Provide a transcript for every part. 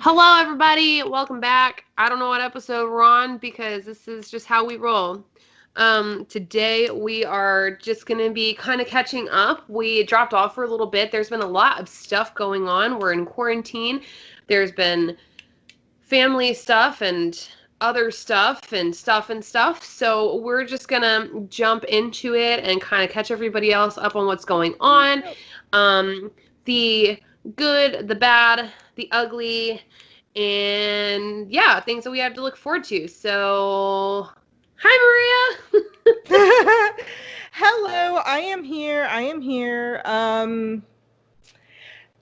Hello, everybody. Welcome back. I don't know what episode we're on because this is just how we roll. Today we are just going to be kind of catching up. We dropped off for a little bit. There's been a lot of stuff going on. We're in quarantine. There's been family stuff and other stuff and stuff and stuff. So we're just going to jump into it and kind of catch everybody else up on what's going on. The good, the bad, the ugly, and yeah, things that we have to look forward to. So, hi, Maria. Hello, I am here.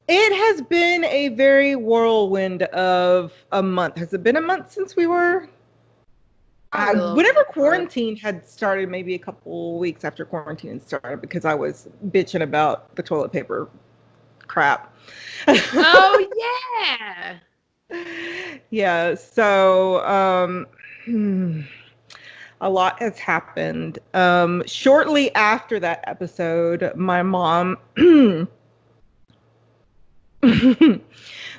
It has been a very whirlwind of a month. Has it been a month since we were? Whenever quarantine had started, maybe a couple weeks after quarantine started, because I was bitching about the toilet paper crap. Oh, yeah. Yeah, so a lot has happened. Shortly after that episode, my mom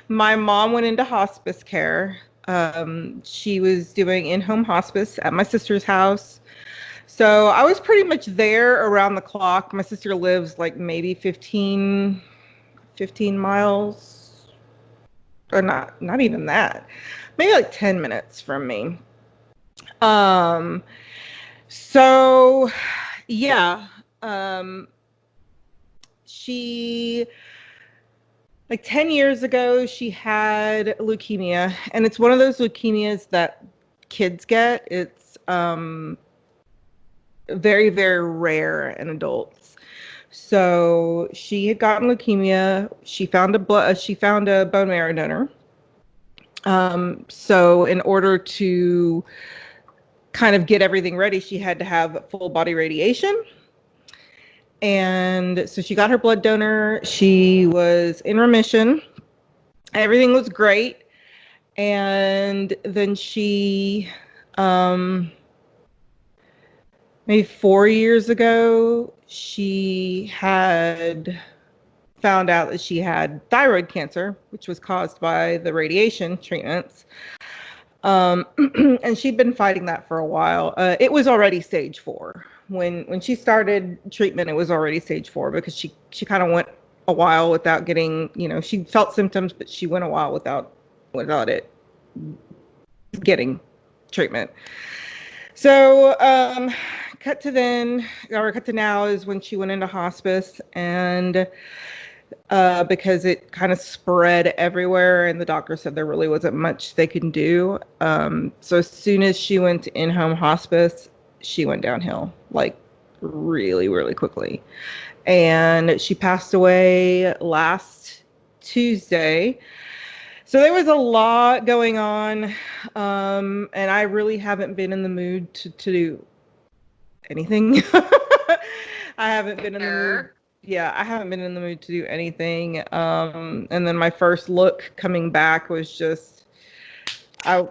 my mom went into hospice care. She was doing in-home hospice at my sister's house. So I was pretty much there around the clock. My sister lives like maybe 15 miles, or not even that. Maybe like 10 minutes from me. So yeah, she, like 10 years ago, she had leukemia, and it's one of those leukemias that kids get. It's very, very rare in adults. So she had gotten leukemia. She found a bone marrow donor. So in order to kind of get everything ready, she had to have full body radiation. And so she got her blood donor. She was in remission. Everything was great. And then she, maybe 4 years ago, she had found out that she had thyroid cancer, which was caused by the radiation treatments. And she'd been fighting that for a while. It was already stage 4. When she started treatment, it was already stage 4, because she kind of went a while without getting, she felt symptoms, but she went a while without it getting treatment. So cut to now is when she went into hospice, and because it kind of spread everywhere, and the doctor said there really wasn't much they could do. So as soon as she went to in-home hospice, she went downhill, like really, really quickly. And she passed away last Tuesday. So there was a lot going on, and I really haven't been in the mood to do anything. I haven't been in the mood. Yeah, I haven't been in the mood to do anything. And then my first look coming back was just, Fire.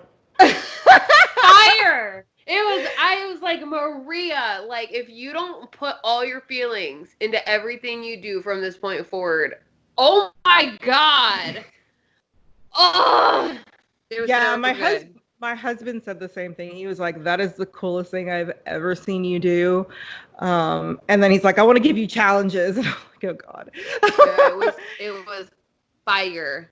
I was like, Maria, like, if you don't put all your feelings into everything you do from this point forward, oh my God. Oh, yeah, my husband said the same thing. He was like, that is the coolest thing I've ever seen you do. And then he's like, I want to give you challenges. And I'm like, oh God. Yeah, it was fire.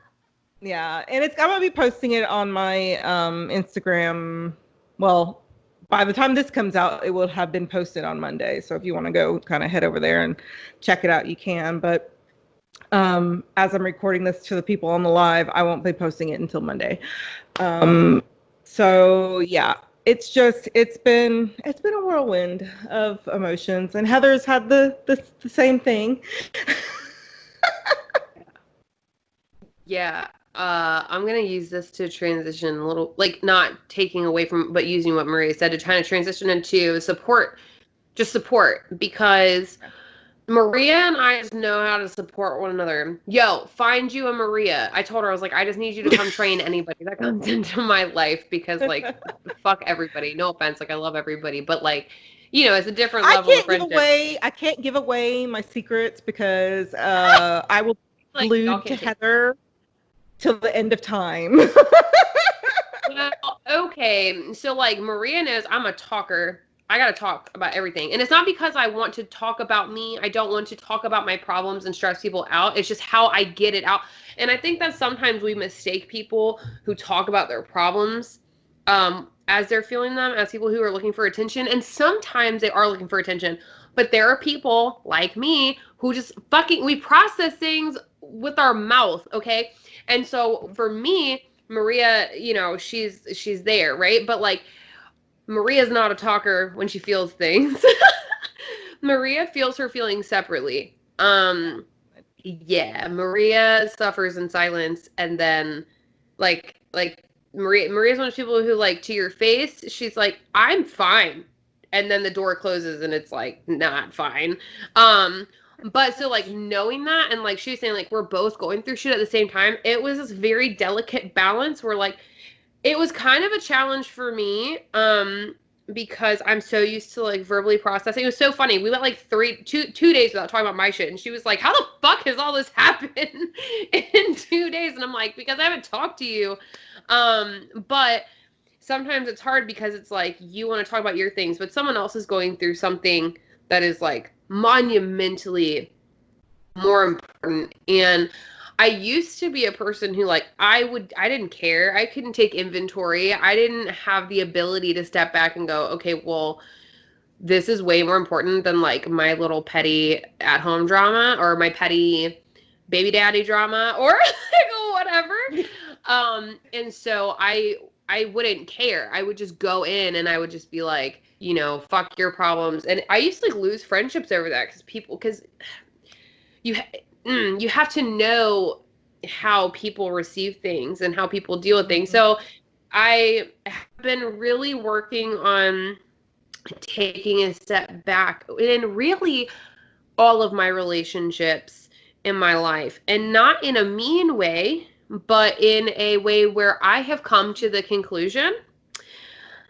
Yeah, and I'm gonna be posting it on my Instagram. Well, by the time this comes out, it will have been posted on Monday. So if you want to go kind of head over there and check it out, you can. But as I'm recording this to the people on the live, I won't be posting it until Monday. So yeah, it's been a whirlwind of emotions, and Heather's had the same thing. Yeah. I'm gonna use this to transition a little, like, not taking away from, but using what Maria said to try to transition into support, because Maria and I just know how to support one another. Yo, find you a Maria. I told her, I was like, I just need you to come train anybody that comes into my life, because, like, fuck everybody. No offense, like, I love everybody, but, like, it's a different level of friendship. I can't give away my secrets, because I will be glued to Heather. till the end of time. Well, okay. So like Maria knows I'm a talker. I gotta talk about everything. And it's not because I want to talk about me. I don't want to talk about my problems and stress people out. It's just how I get it out. And I think that sometimes we mistake people who talk about their problems as they're feeling them, as people who are looking for attention. And sometimes they are looking for attention. But there are people like me who just we process things with our mouth, okay? And so for me, Maria, she's there, right? But like Maria's not a talker when she feels things. Maria feels her feelings separately. Yeah, Maria suffers in silence, and then like Maria's one of those people who like to your face, she's like, I'm fine. And then the door closes and it's like not fine. But so like knowing that and like she was saying like we're both going through shit at the same time, it was this very delicate balance where like it was kind of a challenge for me, because I'm so used to like verbally processing. It was so funny. We went like 2 days without talking about my shit, and she was like, "How the fuck has all this happened in 2 days?" And I'm like, "Because I haven't talked to you." But sometimes it's hard because it's like you want to talk about your things, but someone else is going through something that is like monumentally more important. And I used to be a person who like I didn't care. I couldn't take inventory. I didn't have the ability to step back and go, okay, well, this is way more important than like my little petty at home drama or my petty baby daddy drama or like whatever. And so I wouldn't care. I would just go in and I would just be like, fuck your problems. And I used to like lose friendships over that because you have to know how people receive things and how people deal with things. So I have been really working on taking a step back in really all of my relationships in my life, and not in a mean way, but in a way where I have come to the conclusion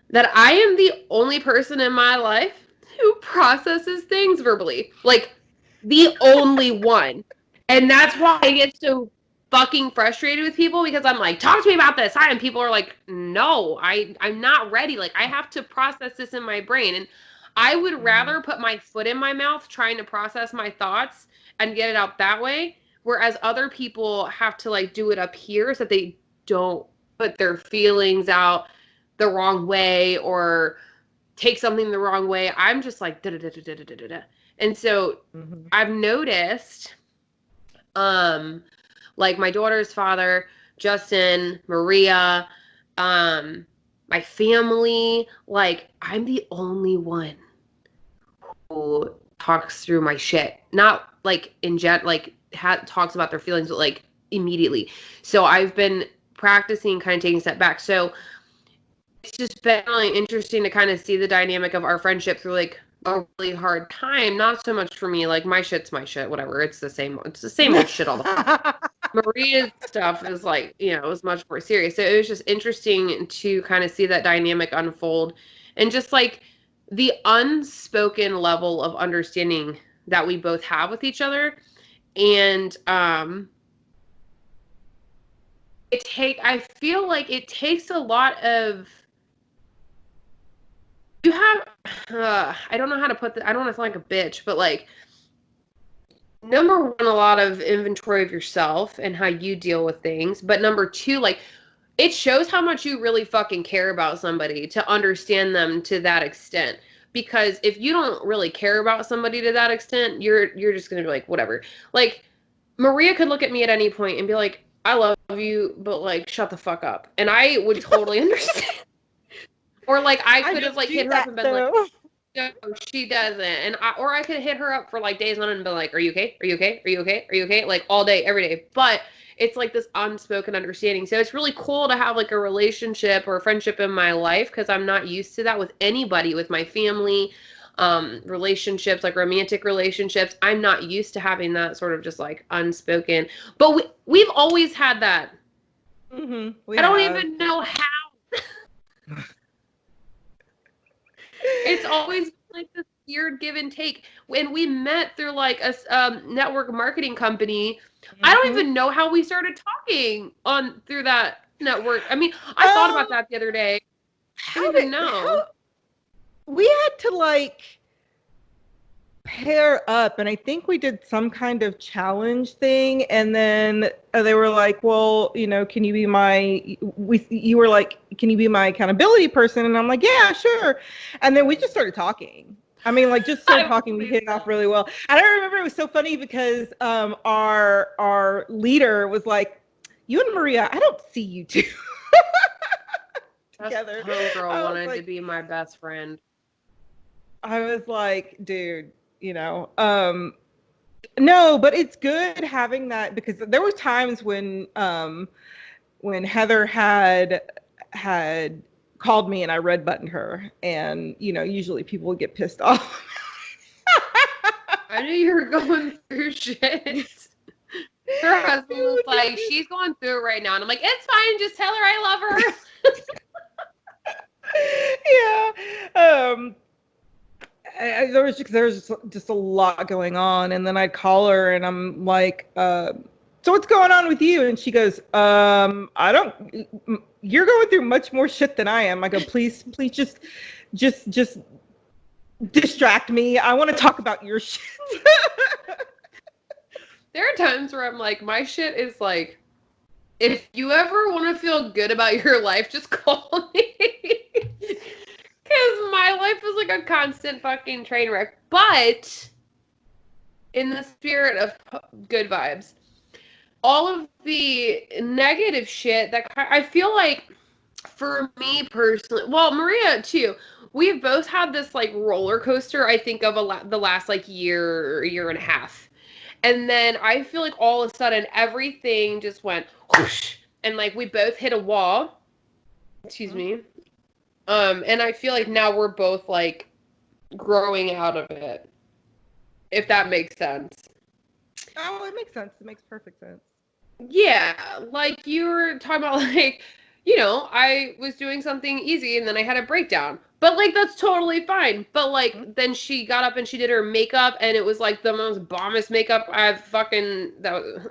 that I am the only person in my life who processes things verbally. Like, the only one. And that's why I get so fucking frustrated with people, because I'm like, talk to me about this. And people are like, no, I'm not ready. Like, I have to process this in my brain. And I would rather put my foot in my mouth trying to process my thoughts and get it out that way. Whereas other people have to like do it up here so that they don't put their feelings out the wrong way or take something the wrong way. I'm just like da da da da da da da. And so I've noticed, like my daughter's father, Justin, Maria, my family, like I'm the only one who talks through my shit. Not like talks about their feelings, but like immediately. So I've been practicing kind of taking a step back. So it's just been really interesting to kind of see the dynamic of our friendship through like a really hard time. Not so much for me, like my shit's my shit, whatever. It's the same old shit all the time. Maria's stuff is like, it was much more serious. So it was just interesting to kind of see that dynamic unfold and just like the unspoken level of understanding that we both have with each other. And I feel like it takes a lot of I don't know how to put this. I don't want to sound like a bitch, but like, number one, a lot of inventory of yourself and how you deal with things. But number two, like, it shows how much you really fucking care about somebody to understand them to that extent. Because if you don't really care about somebody to that extent, you're just gonna be like, whatever. Like, Maria could look at me at any point and be like, I love you, but like, shut the fuck up. And I would totally understand. Or like I could have like hit her up and been like, no, she doesn't. And I could hit her up for like days on end and be like, are you okay? Are you okay? Are you okay? Are you okay? Like all day, every day. But it's like this unspoken understanding. So it's really cool to have like a relationship or a friendship in my life, because I'm not used to that with anybody, with my family, relationships, like romantic relationships. I'm not used to having that sort of just like unspoken. But we've always had that. I don't even know how. It's always like this weird give and take. When we met through like a network marketing company, I don't even know how we started talking on through that network. I mean, I thought about that the other day. I don't even know. We had to like pair up, and I think we did some kind of challenge thing, and then they were like, well, you know, can you be my you were like, can you be my accountability person? And I'm like, yeah, sure. And then we just started talking. I mean, like, just started talking. We hit it off really well. And I remember it was so funny because our leader was like, you and Maria, I don't see you two together. Homegirl wanted to be my best friend. I was like, dude, you know, no, but it's good having that, because there were times when Heather had called me and I red buttoned her, and you know, usually people would get pissed off. I knew you were going through shit. Her husband was like, she's going through it right now. And I'm like, it's fine. Just tell her I love her. Yeah. There was just a lot going on. And then I'd call her and I'm like, so what's going on with you? And she goes, you're going through much more shit than I am. I go, please just distract me. I want to talk about your shit. There are times where I'm like, my shit is like, if you ever want to feel good about your life, just call me. Because my life is like a constant fucking train wreck. But in the spirit of good vibes, all of the negative shit that I feel like, for me personally, well, Maria too, we've both had this like roller coaster, I think, of the last like year and a half. And then I feel like all of a sudden everything just went whoosh, and like we both hit a wall. Excuse me. And I feel like now we're both like growing out of it. If that makes sense. Oh, it makes sense. It makes perfect sense. Yeah, like you were talking about, like, you know, I was doing something easy and then I had a breakdown. But, like, that's totally fine. But, like, then she got up and she did her makeup, and it was, like, the most bombest makeup I've fucking... That was...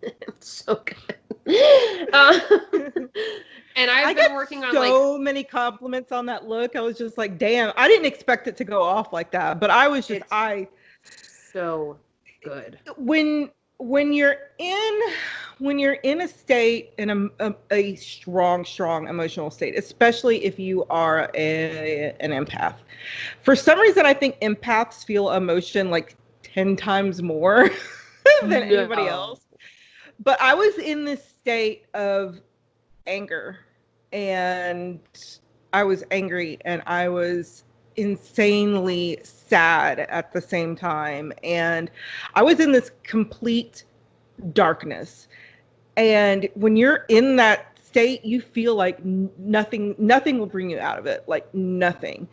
It's so good. And I've been working on, so many compliments on that look. I was just like, damn, I didn't expect it to go off like that. But I was just... so good. When you're in a state, in a strong emotional state, especially if you are an empath, for some reason I think empaths feel emotion like 10 times more than anybody else. But I was in this state of anger, and I was angry, and I was insanely sad at the same time, and I was in this complete darkness. And when you're in that state, you feel like nothing will bring you out of it, like nothing.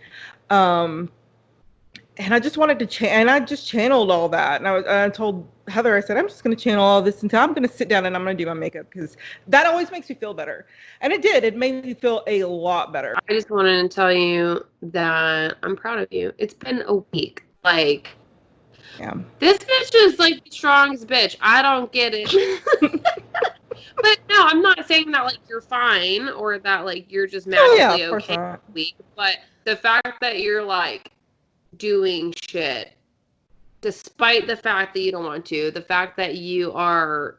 And I just wanted to and I just channeled all that, and I told Heather, I said, I'm just going to channel all this until I'm going to sit down and I'm going to do my makeup, because that always makes me feel better. And it did. It made me feel a lot better. I just wanted to tell you that I'm proud of you. It's been a week. Like, yeah, this bitch is like the strongest bitch. I don't get it. But no, I'm not saying that like you're fine or that like you're just magically okay week. But the fact that you're like doing shit despite the fact that you don't want to, the fact that you are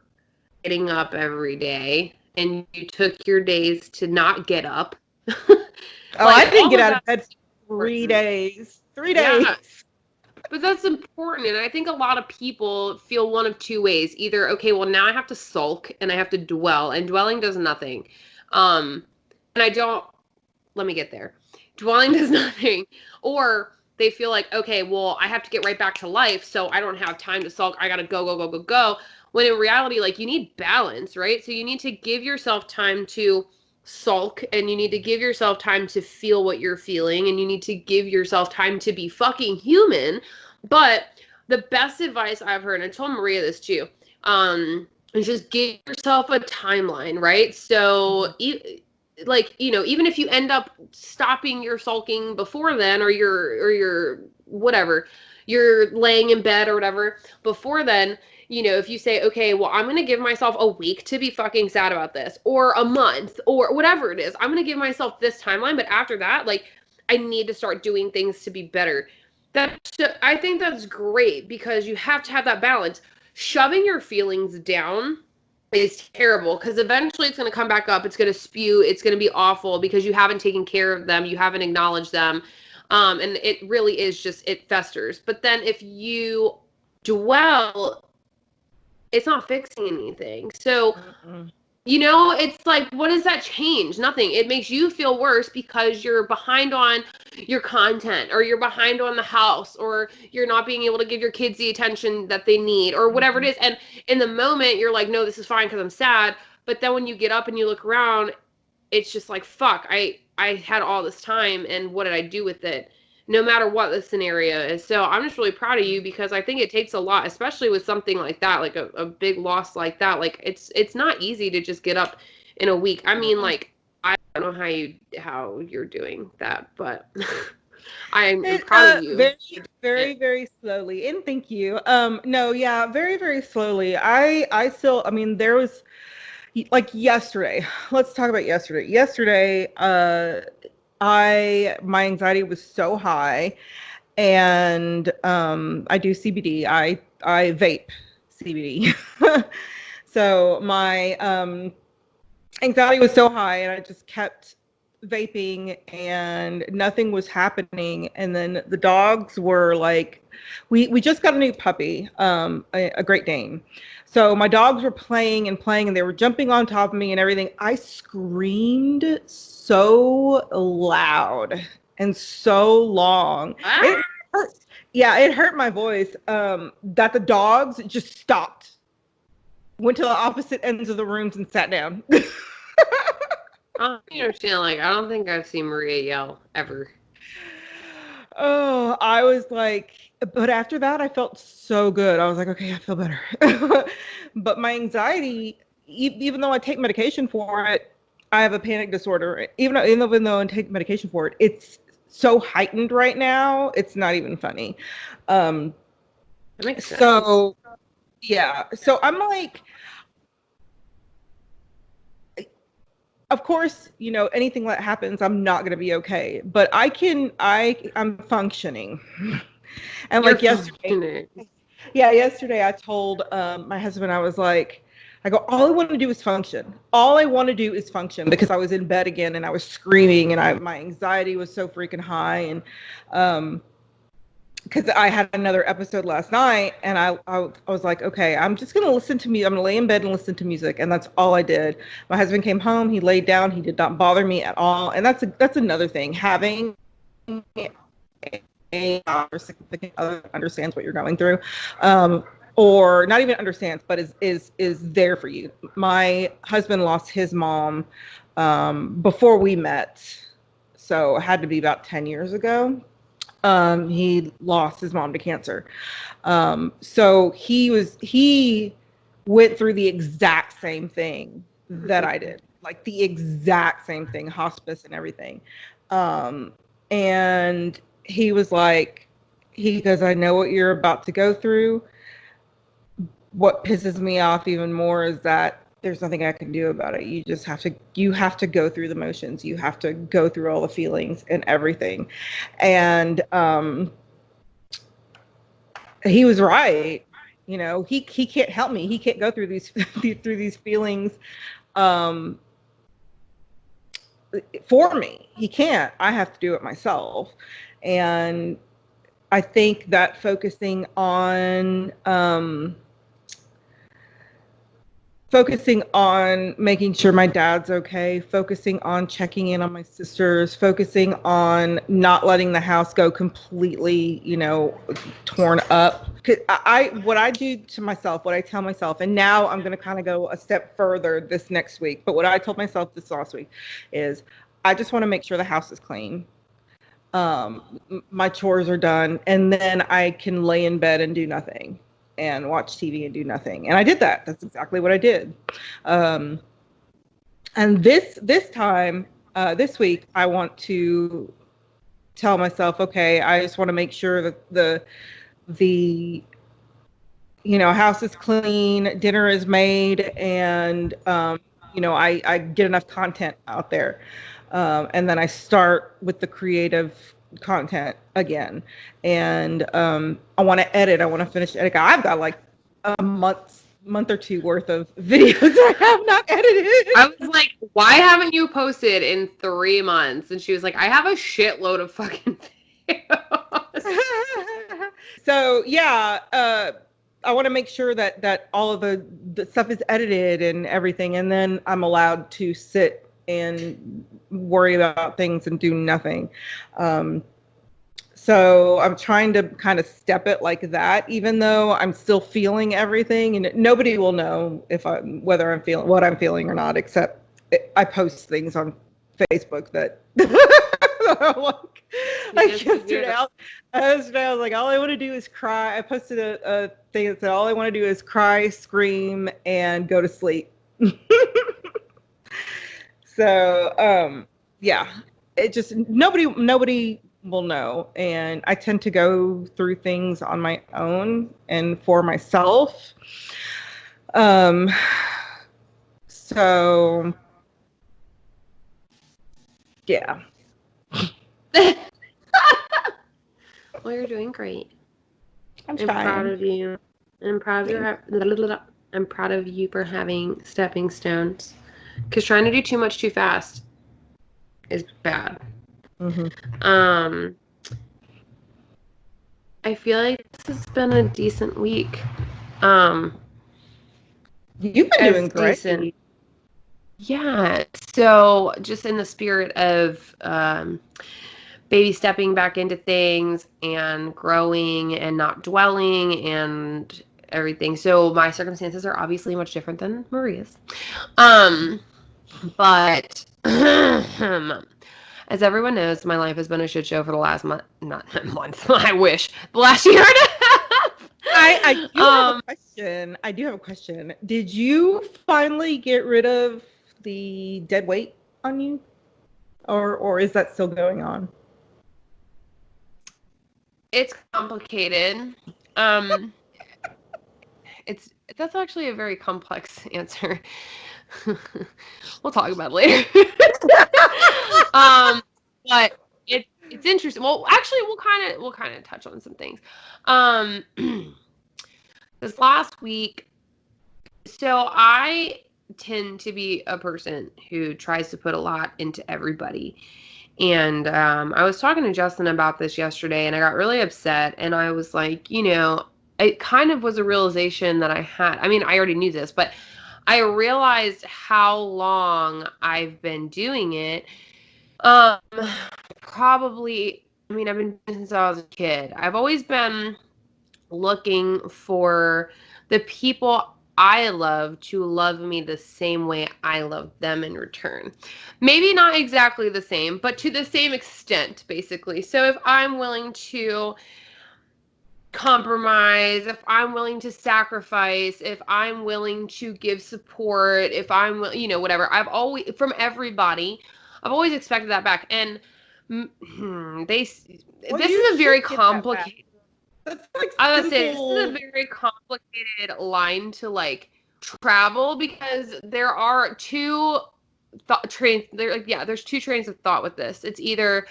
getting up every day and you took your days to not get up. I didn't get out of bed 3 days. 3 days. Yeah. But that's important, and I think a lot of people feel one of two ways. Either, okay, well, now I have to sulk and I have to dwell, and dwelling does nothing. And I don't, let me get there. Dwelling does nothing. Or they feel like, okay, well, I have to get right back to life, so I don't have time to sulk. I gotta go. When in reality, like, you need balance, right? So you need to give yourself time to sulk, and you need to give yourself time to feel what you're feeling, and you need to give yourself time to be fucking human. But the best advice I've heard, and I told Maria this too, is just give yourself a timeline, right? So like, you know, even if you end up stopping your sulking before then, or your whatever, you're laying in bed or whatever, before then, you know, if you say, okay, well, I'm going to give myself a week to be fucking sad about this, or a month, or whatever it is, I'm going to give myself this timeline. But after that, like, I need to start doing things to be better. I think that's great, because you have to have that balance. Shoving your feelings down is terrible, because eventually it's going to come back up. It's going to spew. It's going to be awful because you haven't taken care of them. You haven't acknowledged them. And it really is just, it festers. But then if you dwell, it's not fixing anything. So, you know, it's like, what does that change? Nothing. It makes you feel worse because you're behind on your content, or you're behind on the house, or you're not being able to give your kids the attention that they need, or whatever it is. And in the moment, you're like, no, this is fine because I'm sad. But then when you get up and you look around, it's just like, fuck, I had all this time, and what did I do with it? No matter what the scenario is. So I'm just really proud of you, because I think it takes a lot, especially with something like that, like a big loss like that. Like, it's not easy to just get up in a week. I mean, like, I don't know how you're doing that, but I'm proud of you. Very slowly. And thank you. No, yeah, very, very slowly. I still, I mean, there was, like, yesterday. Let's talk about yesterday. Yesterday, my anxiety was so high, and I do CBD. I vape CBD. So my anxiety was so high, and I just kept vaping, and nothing was happening. And then the dogs were like, we just got a new puppy, a Great Dane. So my dogs were playing, and they were jumping on top of me and everything. I screamed so loud and so long. It hurt. Yeah, it hurt my voice, that the dogs just stopped, went to the opposite ends of the rooms and sat down. I understand. Like, I don't think I've seen Maria yell ever. Oh, I was like, but after that, I felt so good. I was like, okay, I feel better. But my anxiety, even though I take medication for it, I have a panic disorder. Even though I take medication for it, it's so heightened right now. It's not even funny. That makes sense. So, yeah. So I'm like, of course, you know, anything that happens, I'm not going to be okay, but I'm functioning. And You're like yesterday, yesterday I told my husband, I was like, all I want to do is function. All I want to do is function, because I was in bed again and I was screaming, and my anxiety was so freaking high. And because I had another episode last night, and I was like, okay, I'm just going to listen to music. I'm going to lay in bed and listen to music. And that's all I did. My husband came home. He laid down. He did not bother me at all. And that's another thing. Having a significant other that understands what you're going through, or not even understands, but is there for you. My husband lost his mom before we met. So it had to be about 10 years ago. He lost his mom to cancer. So he went through the exact same thing that I did, like the exact same thing, hospice and everything. And he was like, he goes, I know what you're about to go through. What pisses me off even more is that there's nothing I can do about it. You have to go through the motions. You have to go through all the feelings and everything. And he was right. You know, he can't help me. He can't go through these feelings for me. He can't. I have to do it myself. And I think that focusing on making sure my dad's okay, focusing on checking in on my sisters, focusing on not letting the house go completely, you know, torn up. What I do to myself, what I tell myself, and now I'm going to kind of go a step further this next week, but what I told myself this last week is I just want to make sure the house is clean. My chores are done, and then I can lay in bed and do nothing and watch TV and do nothing. And I did that. That's exactly what I did. And this time, this week, I want to tell myself, okay, I just want to make sure that the house is clean, dinner is made, and I get enough content out there, and then I start with the creative content again, and I want to edit. I want to finish editing. I've got like a month or two worth of videos I have not edited. I was like, why haven't you posted in 3 months? And she was like, I have a shitload of fucking videos. So yeah, I want to make sure that all of the stuff is edited and everything, and then I'm allowed to sit and worry about things and do nothing. So I'm trying to kind of step it like that, even though I'm still feeling everything, and nobody will know whether I'm feeling what I'm feeling or not, except I post things on Facebook that yesterday I was like, all I want to do is cry. I posted a thing that said, all I want to do is cry, scream, and go to sleep. So yeah, it just nobody will know, and I tend to go through things on my own and for myself. So yeah. Well, you're doing great. I'm proud of you. I'm proud of you for having stepping stones. Because trying to do too much too fast is bad. Mm-hmm. I feel like this has been a decent week. You've been doing great. Decent. Yeah. So just in the spirit of baby stepping back into things and growing and not dwelling and everything. So my circumstances are obviously much different than Maria's. But as everyone knows, my life has been a shit show for the last month. Not month. I wish. The last year and a half. I do have a question. I do have a question. Did you finally get rid of the dead weight on you? Or is that still going on? It's complicated. That's actually a very complex answer. We'll talk about it later. But it's interesting. Well, actually, we'll kind of touch on some things. This last week, so I tend to be a person who tries to put a lot into everybody. And I was talking to Justin about this yesterday, and I got really upset. And I was like, it kind of was a realization that I had. I mean, I already knew this, but I realized how long I've been doing it. Probably, I've been doing it since I was a kid. I've always been looking for the people I love to love me the same way I love them in return. Maybe not exactly the same, but to the same extent, basically. So if I'm willing to compromise, if I'm willing to sacrifice, if I'm willing to give support, if I'm, whatever, from everybody, I've always expected that back. And this is a very complicated. I was say this is a very complicated line to travel, because there are two trains. There's two trains of thought with this. It's either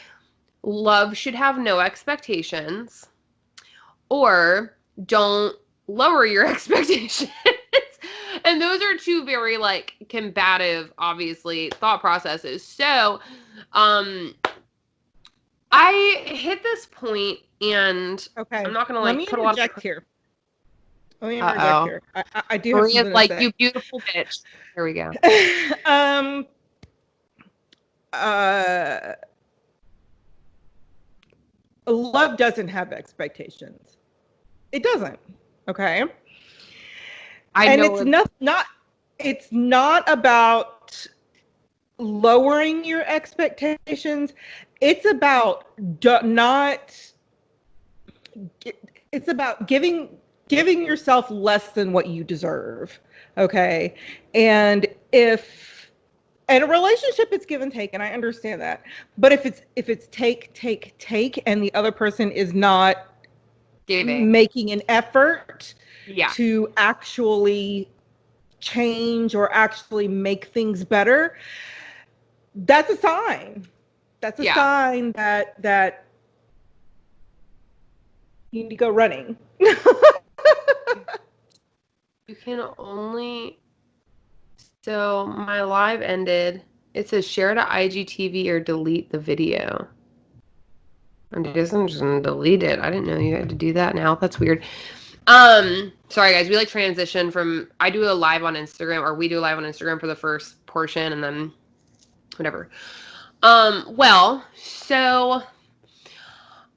love should have no expectations, or don't lower your expectations. And those are two very combative, obviously, thought processes. So, I hit this point, and okay, I'm not gonna Let me put a lot of here. Let me interject here. I do have Maria's something like, to say. you beautiful bitch. Here we go. Love doesn't have expectations. It doesn't. Okay. It's not about lowering your expectations. It's about it's about giving yourself less than what you deserve. Okay. And if And a relationship, it's give and take, and I understand that. But if it's take, and the other person is not making an effort to actually change or actually make things better, that's a sign. That's a sign that you need to go running. You can only... So my live ended. It says share to IGTV or delete the video. I guess I'm just gonna delete it. I didn't know you had to do that now. That's weird. Sorry guys, we like transition from... I do a live on Instagram, or we do a live on Instagram for the first portion, and then whatever. Well, so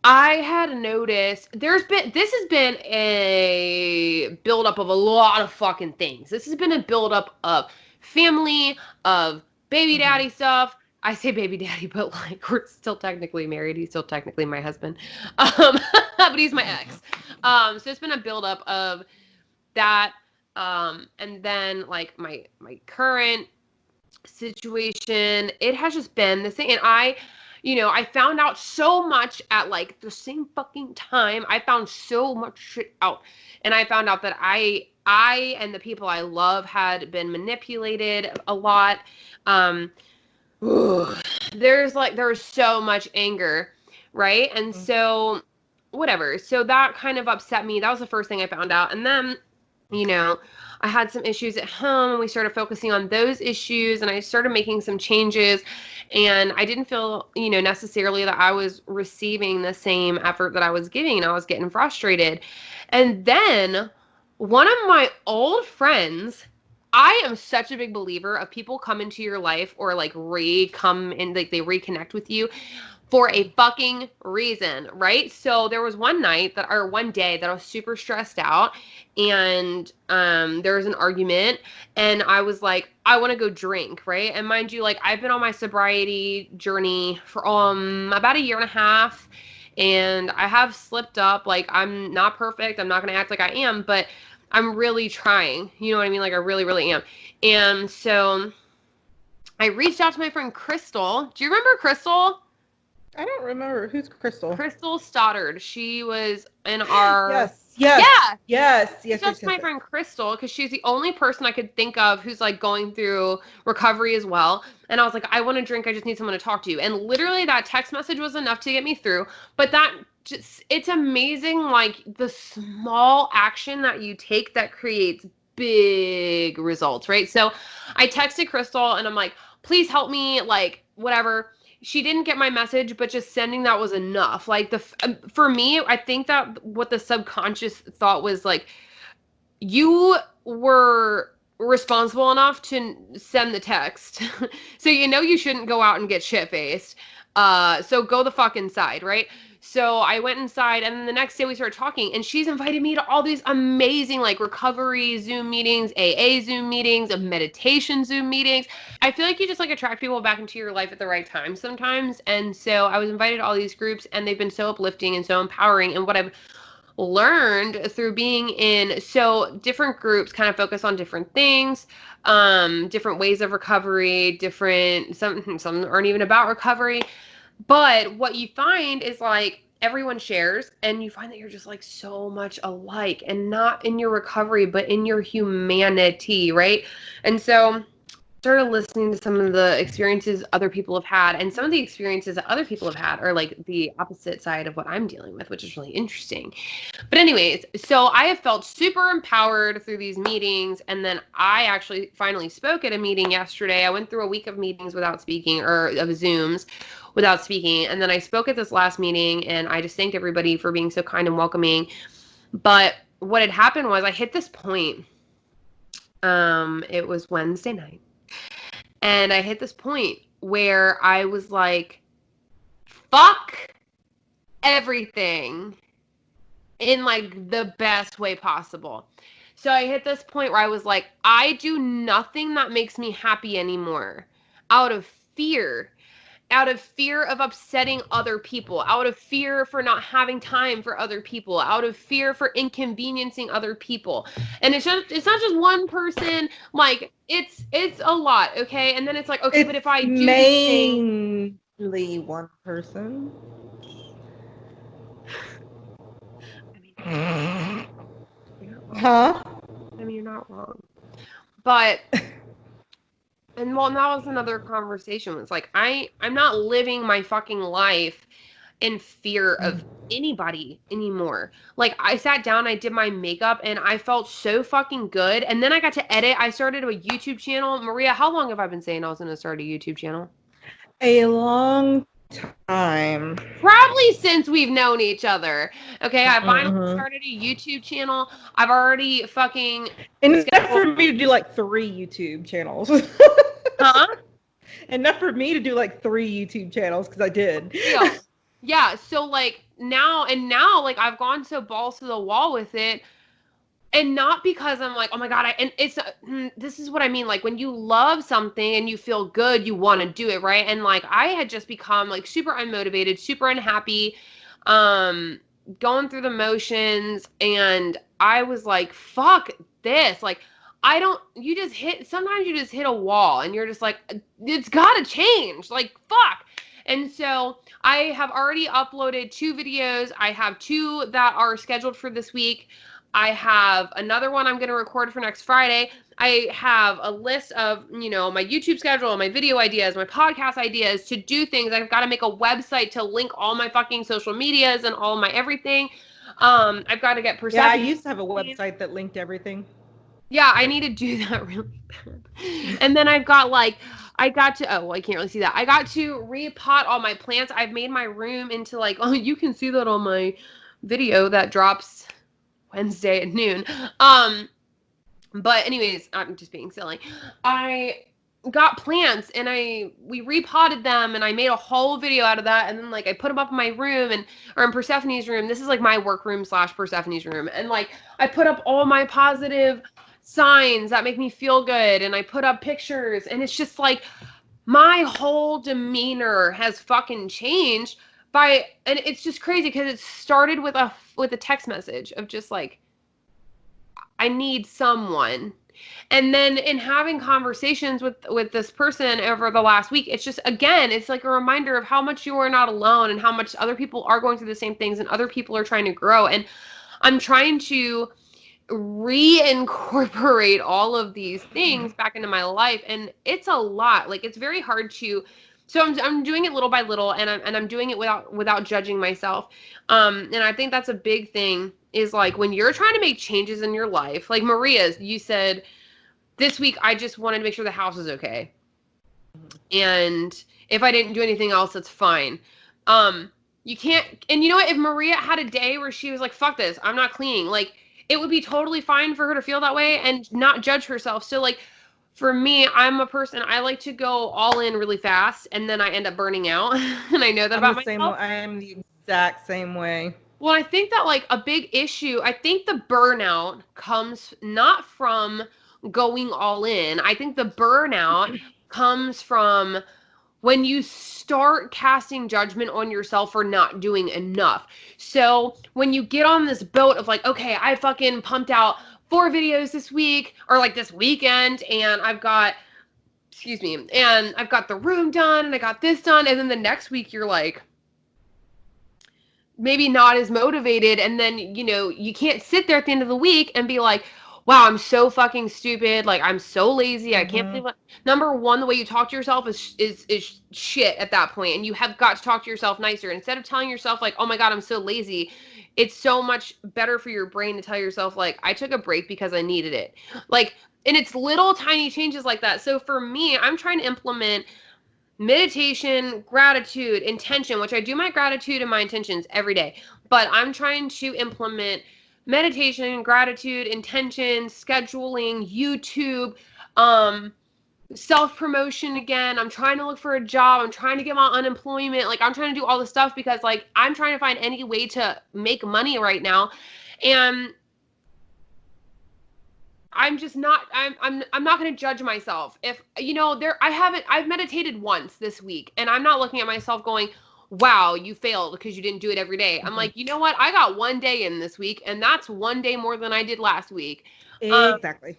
I had noticed this has been a buildup of a lot of fucking things. This has been a buildup of family, of baby daddy stuff. I say baby daddy, but like we're still technically married. He's still technically my husband. But he's my ex. So it's been a buildup of that. And then like my current situation, it has just been the thing. And I found out so much at like the same fucking time. I found so much shit out. And I found out that I and the people I love had been manipulated a lot. There was so much anger, right? And so whatever. So that kind of upset me. That was the first thing I found out. And then, I had some issues at home, and we started focusing on those issues, and I started making some changes, and I didn't feel, necessarily that I was receiving the same effort that I was giving, and I was getting frustrated. And then one of my old friends, I am such a big believer of people come into your life or like come in, like they reconnect with you for a fucking reason, right? So there was one day that I was super stressed out, and there was an argument, and I was like, I want to go drink, right? And mind you, like I've been on my sobriety journey for about a year and a half, and I have slipped up. Like I'm not perfect. I'm not going to act like I am, but I'm really trying. You know what I mean? Like I really, really am. And so I reached out to my friend Crystal. Do you remember Crystal? I don't remember. Who's Crystal? Crystal Stoddard. She was in our... Yes. That's my friend Crystal, because she's the only person I could think of who's like going through recovery as well. And I was like, I want to drink. I just need someone to talk to. And literally that text message was enough to get me through. But it's amazing, like the small action that you take that creates big results, right? So I texted Crystal and I'm like, please help me, like whatever. She didn't get my message, but just sending that was enough. Like for me, I think that what the subconscious thought was like, you were responsible enough to send the text. So you shouldn't go out and get shit-faced. So go the fuck inside, right? So I went inside, and then the next day we started talking, and she's invited me to all these amazing like recovery Zoom meetings, AA Zoom meetings, meditation Zoom meetings. I feel like you just like attract people back into your life at the right time sometimes. And so I was invited to all these groups, and they've been so uplifting and so empowering. And what I've learned through being in different groups kind of focus on different things, different ways of recovery, some aren't even about recovery. But what you find is like everyone shares, and you find that you're just like so much alike, and not in your recovery, but in your humanity, right? And so started listening to some of the experiences other people have had, and some of the experiences that other people have had are like the opposite side of what I'm dealing with, which is really interesting. But anyways, so I have felt super empowered through these meetings, and then I actually finally spoke at a meeting yesterday. I went through a week of meetings without speaking, or of Zooms without speaking, and then I spoke at this last meeting, and I just thanked everybody for being so kind and welcoming. But what had happened was I hit this point. It was Wednesday night. And I hit this point where I was like, fuck everything in like the best way possible. So I hit this point where I was like, I do nothing that makes me happy anymore out of fear. out of fear of upsetting other people, out of fear for not having time for other people, out of fear for inconveniencing other people. And it's not just one person, like it's a lot, okay? And then it's like, okay, but if I do these mainly one person. Huh? I mean, you're not wrong. But and well, that was another conversation. It's like I'm not living my fucking life in fear of anybody anymore. Like I sat down, I did my makeup, and I felt so fucking good. And then I got to edit. I started a YouTube channel. Maria, how long have I been saying I was going to start a YouTube channel? A long time. Probably since we've known each other. Okay, I finally started a YouTube channel. I've already fucking... Enough for me to do like 3 YouTube channels. Huh? Enough for me to do like 3 YouTube channels, because I did. Yeah, so like now, like I've gone so balls to the wall with it. And not because I'm like, oh my God, and it's, this is what I mean. Like when you love something and you feel good, you want to do it, right? And like, I had just become like super unmotivated, super unhappy, going through the motions. And I was like, fuck this. Like, sometimes you just hit a wall and you're just like, it's gotta change. Like, fuck. And so I have already uploaded 2 videos. I have 2 that are scheduled for this week. I have another one I'm going to record for next Friday. I have a list of, my YouTube schedule, my video ideas, my podcast ideas to do things. I've got to make a website to link all my fucking social medias and all my everything. I've got to get Persephone. Yeah, I used to have a website that linked everything. Yeah, I need to do that really bad. And then I can't really see that. I got to repot all my plants. I've made my room into like, oh, you can see that on my video that drops Wednesday at noon. But anyways, I'm just being silly. I got plants and we repotted them and I made a whole video out of that. And then like I put them up in my room or in Persephone's room. This is like my work room / Persephone's room. And like I put up all my positive signs that make me feel good. And I put up pictures and it's just like my whole demeanor has fucking changed. And it's just crazy because it started with a text message of just like, I need someone. And then in having conversations with this person over the last week, it's just, again, it's like a reminder of how much you are not alone and how much other people are going through the same things and other people are trying to grow. And I'm trying to reincorporate all of these things back into my life. And it's a lot. Like, it's very hard to... So I'm doing it little by little, and I'm doing it without judging myself. And I think that's a big thing is like when you're trying to make changes in your life, like Maria, you said this week, I just wanted to make sure the house is okay. And if I didn't do anything else, that's fine. You can't, and you know what? If Maria had a day where she was like, fuck this, I'm not cleaning, like it would be totally fine for her to feel that way and not judge herself. So like, for me, I'm a person, I like to go all in really fast, and then I end up burning out. And I know that about myself. I am the exact same way. Well, I think that, like, a big issue, I think the burnout comes not from going all in. I think the burnout comes from when you start casting judgment on yourself for not doing enough. So when you get on this boat of, like, okay, I fucking pumped out 4 videos this week or like this weekend and I've got the room done and I got this done. And then the next week you're like, maybe not as motivated. And then, you can't sit there at the end of the week and be like, wow, I'm so fucking stupid. Like, I'm so lazy. I can't believe it. Number one, the way you talk to yourself is shit at that point. And you have got to talk to yourself nicer. Instead of telling yourself like, oh my God, I'm so lazy. It's so much better for your brain to tell yourself, like, I took a break because I needed it. Like, and it's little tiny changes like that. So for me, I'm trying to implement meditation, gratitude, intention, which I do my gratitude and my intentions every day. But I'm trying to implement meditation, gratitude, intention, scheduling, YouTube, self-promotion again. I'm trying to look for a job. I'm trying to get my unemployment. Like, I'm trying to do all this stuff because, like, I'm trying to find any way to make money right now. And I'm just not, I'm not going to judge myself. If, you know, I've meditated once this week, and I'm not looking at myself going, wow, you failed because you didn't do it every day. I'm like, you know what? I got one day in this week, and that's one day more than I did last week. Exactly.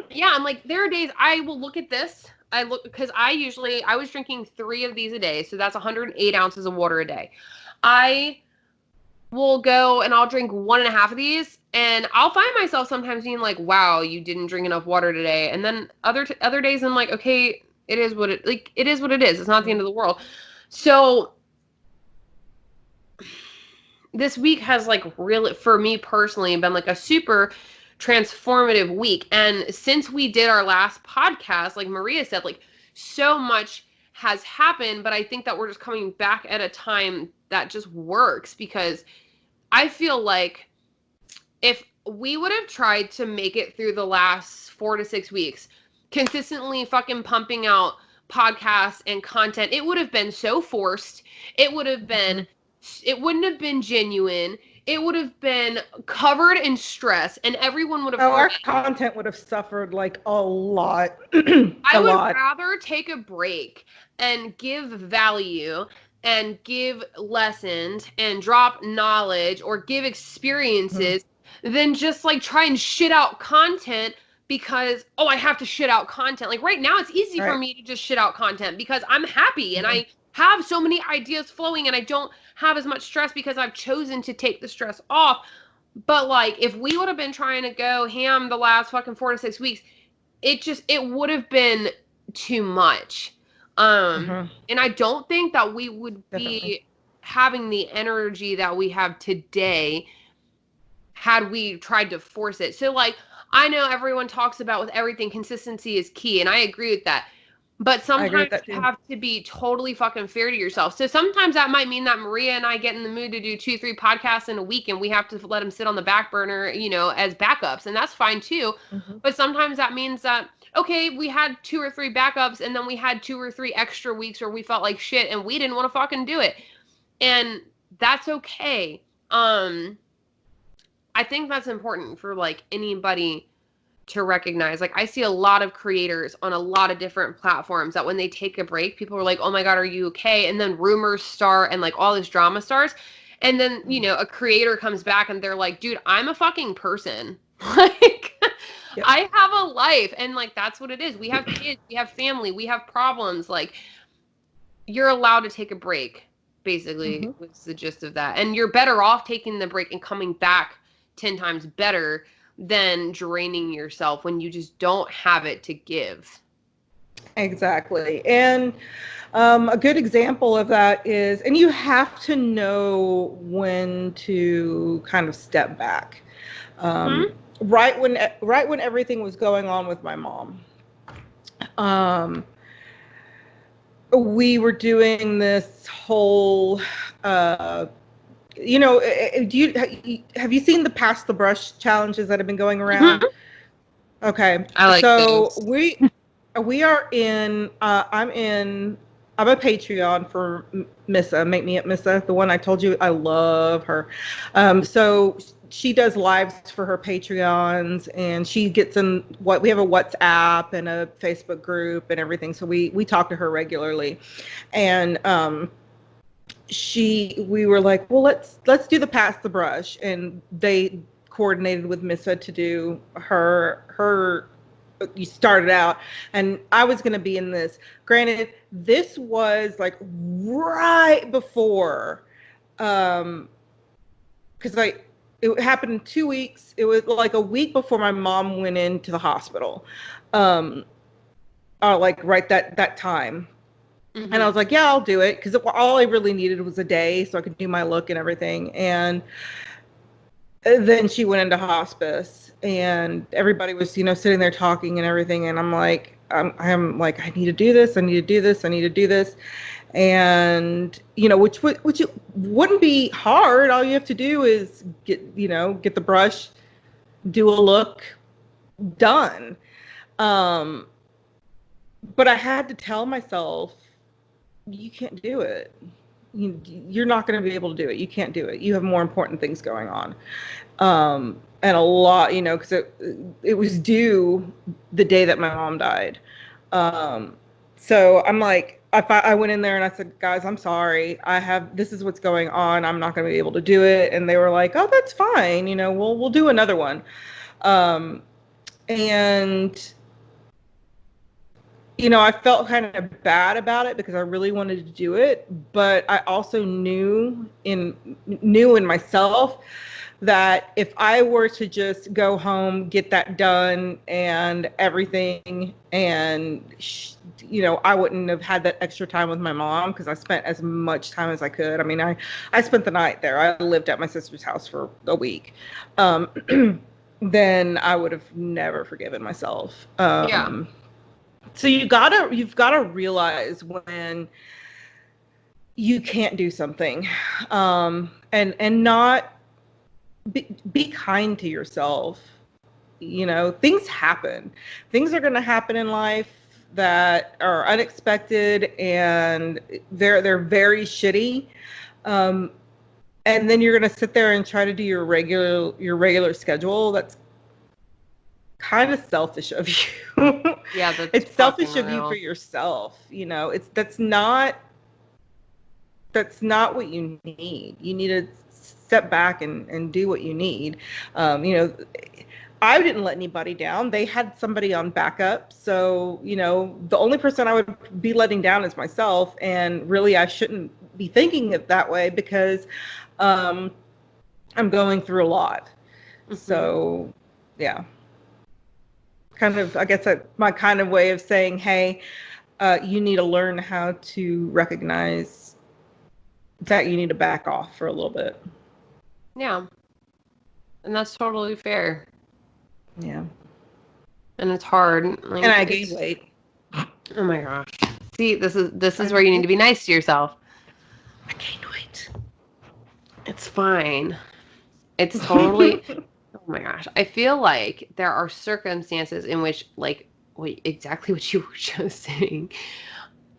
Yeah, I'm like, there are days I will look at this. Because I was drinking 3 of these a day, so that's 108 ounces of water a day. I will go and I'll drink 1.5 of these, and I'll find myself sometimes being like, wow, you didn't drink enough water today. And then other days I'm like, okay, it is what it is. It's not the end of the world. So this week has like really, for me personally, been like a super transformative week. And since we did our last podcast, like Maria said, like so much has happened, but I think that we're just coming back at a time that just works, because I feel like if we would have tried to make it through the last 4 to 6 weeks, consistently fucking pumping out podcasts and content, it would have been so forced. It would have been, it wouldn't have been genuine. It would have been covered in stress, and everyone would have. Our content would have suffered like a lot. I would rather take a break and give value and give lessons and drop knowledge or give experiences than just like try and shit out content because, oh, I have to shit out content. Like right now, it's easy for me to just shit out content because I'm happy and I have so many ideas flowing and I don't have as much stress because I've chosen to take the stress off. But like, if we would have been trying to go ham the last fucking 4 to 6 weeks, it would have been too much. And I don't think that we would be having the energy that we have today had we tried to force it. So like, I know everyone talks about with everything, consistency is key, and I agree with that. But sometimes you have to be totally fucking fair to yourself. So sometimes that might mean that Maria and I get in the mood to do 2-3 podcasts in a week, and we have to let them sit on the back burner, you know, as backups. And that's fine too. But sometimes that means that, okay, we had 2 or 3 backups, and then we had 2 or 3 extra weeks where we felt like shit and we didn't want to fucking do it. And that's okay. I think that's important for like anybody to recognize. Like I see a lot of creators on a lot of different platforms that when they take a break, people are like, oh my God, are you okay? And then rumors start and like all this drama starts. And then, you know, a creator comes back and they're like, dude, I'm a fucking person. Like I have a life. And like, that's what it is. We have kids, we have family, we have problems. Like you're allowed to take a break, basically was the gist of that. And you're better off taking the break and coming back 10 times better than draining yourself when you just don't have it to give. Exactly. And a good example of that is, and you have to know when to kind of step back. Right when everything was going on with my mom, we were doing this whole you know, have you seen the Pass the Brush challenges that have been going around? Okay. I like those. we are in, I'm a Patreon for Missa, Make Me Up Missa, the one I told you I love her. So she does lives for her Patreons, and she gets in we have a WhatsApp and a Facebook group and everything. So we talk to her regularly. And we were like, well, let's do the Pass the Brush, and they coordinated with Missa to do her. You started out, and I was going to be in this. Granted, this was like right before, because it happened in 2 weeks. It was like a week before my mom went into the hospital, like right that time. And I was like, yeah, I'll do it, because all I really needed was a day so I could do my look and everything. And then she went into hospice, and everybody was, you know, sitting there talking and everything. And I'm like, I'm like, I need to do this. I need to do this. I need to do this. And, you know, which wouldn't be hard. All you have to do is get the brush, do a look, done. But I had to tell myself, you can't do it. you're not going to be able to do it. You can't do it. You have more important things going on. And a lot, because it was due the day that my mom died. So I'm like, I went in there and I said, guys, I'm sorry. This is what's going on. I'm not going to be able to do it. And they were like, oh, that's fine. We'll do another one. And I felt kind of bad about it because I really wanted to do it, but I also knew in myself that if I were to just go home, get that done and everything, and I wouldn't have had that extra time with my mom because I spent as much time as I could. I mean, I spent the night there. I lived at my sister's house for a week. Then I would have never forgiven myself. Yeah. So you've got to realize when you can't do something, and not be kind to yourself. Things happen. Things are going to happen in life that are unexpected, and they're very shitty. And then you're going to sit there and try to do your regular schedule. That's kind of selfish of you. Yeah, it's selfish of you for yourself. That's not what you need. You need to step back and do what you need. I didn't let anybody down. They had somebody on backup. So, the only person I would be letting down is myself. And really, I shouldn't be thinking it that way because I'm going through a lot. Mm-hmm. So, yeah. Kind of, I guess that's my kind of way of saying, hey, you need to learn how to recognize that you need to back off for a little bit. Yeah. And that's totally fair. Yeah. And it's hard. Like, and I gained weight. Oh my gosh. See, this is where you need to be nice to yourself. I gained weight. It's fine. It's totally... Oh my gosh. I feel like there are circumstances in which, like, exactly what you were just saying,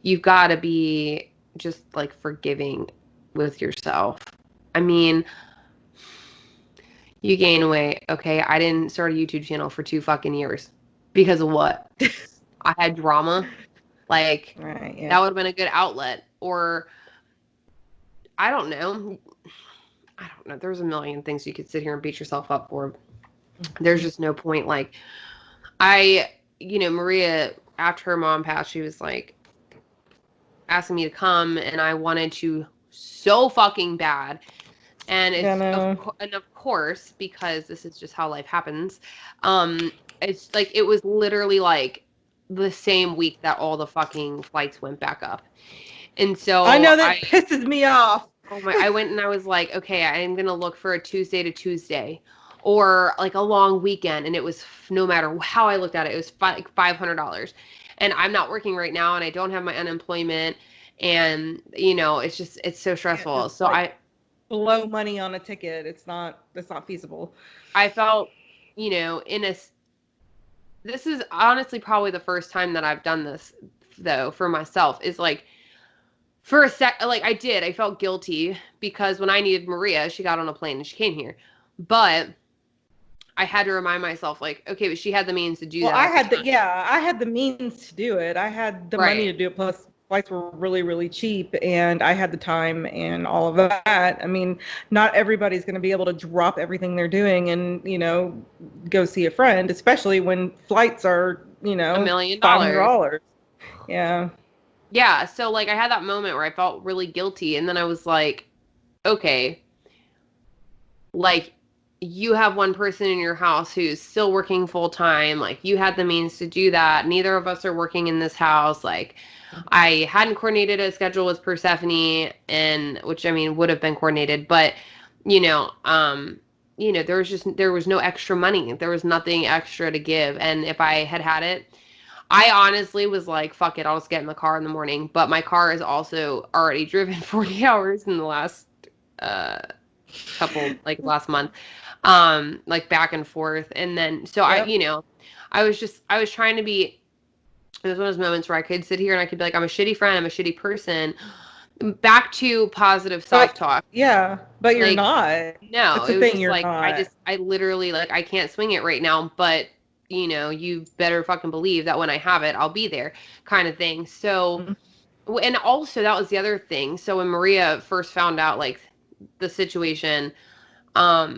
you've got to be just, like, forgiving with yourself. I mean, you gain weight. Okay, I didn't start a YouTube channel for 2 fucking years. Because of what? I had drama. Like, right, yeah. That would have been a good outlet. Or, I don't know. There's a million things you could sit here and beat yourself up for. There's just no point. Like, Maria, after her mom passed, she was like asking me to come, and I wanted to so fucking bad. And of course, because this is just how life happens, it's like it was literally like the same week that all the fucking flights went back up. And so I know that pisses me off. I went and I was like, okay, I'm going to look for a Tuesday to Tuesday or like a long weekend. And it was, no matter how I looked at it, it was like $500. And I'm not working right now and I don't have my unemployment. And, it's so stressful. Yeah, so like blow money on a ticket. That's not feasible. I felt, this is honestly probably the first time that I've done this though for myself, is like, for a sec, like I felt guilty because when I needed Maria, she got on a plane and she came here. But I had to remind myself, like, okay, but she had the means to do that. I had the means to do it. I had the money to do it. Plus, flights were really, really cheap, and I had the time and all of that. I mean, not everybody's going to be able to drop everything they're doing and go see a friend, especially when flights are $1 million, $500. Yeah. Yeah, so, like, I had that moment where I felt really guilty, and then I was like, okay, like, you have one person in your house who's still working full-time, like, you had the means to do that, neither of us are working in this house, like, I hadn't coordinated a schedule with Persephone, and, which, I mean, would have been coordinated, but, there was no extra money, there was nothing extra to give, and if I had it, I honestly was like, fuck it, I'll just get in the car in the morning. But my car is also already driven 40 hours in the last last month, like back and forth. And then, so yep. I was trying to be, it was one of those moments where I could sit here and I could be like, I'm a shitty friend, I'm a shitty person. back to positive self-talk. Yeah, but you're Like, not. no, That's the it was thing, just you're like, not. I literally, like, I can't swing it right now, but, you know, you better fucking believe that when I have it, I'll be there, kind of thing. So, Mhm. and also that was the other thing. So when Maria first found out, like, the situation,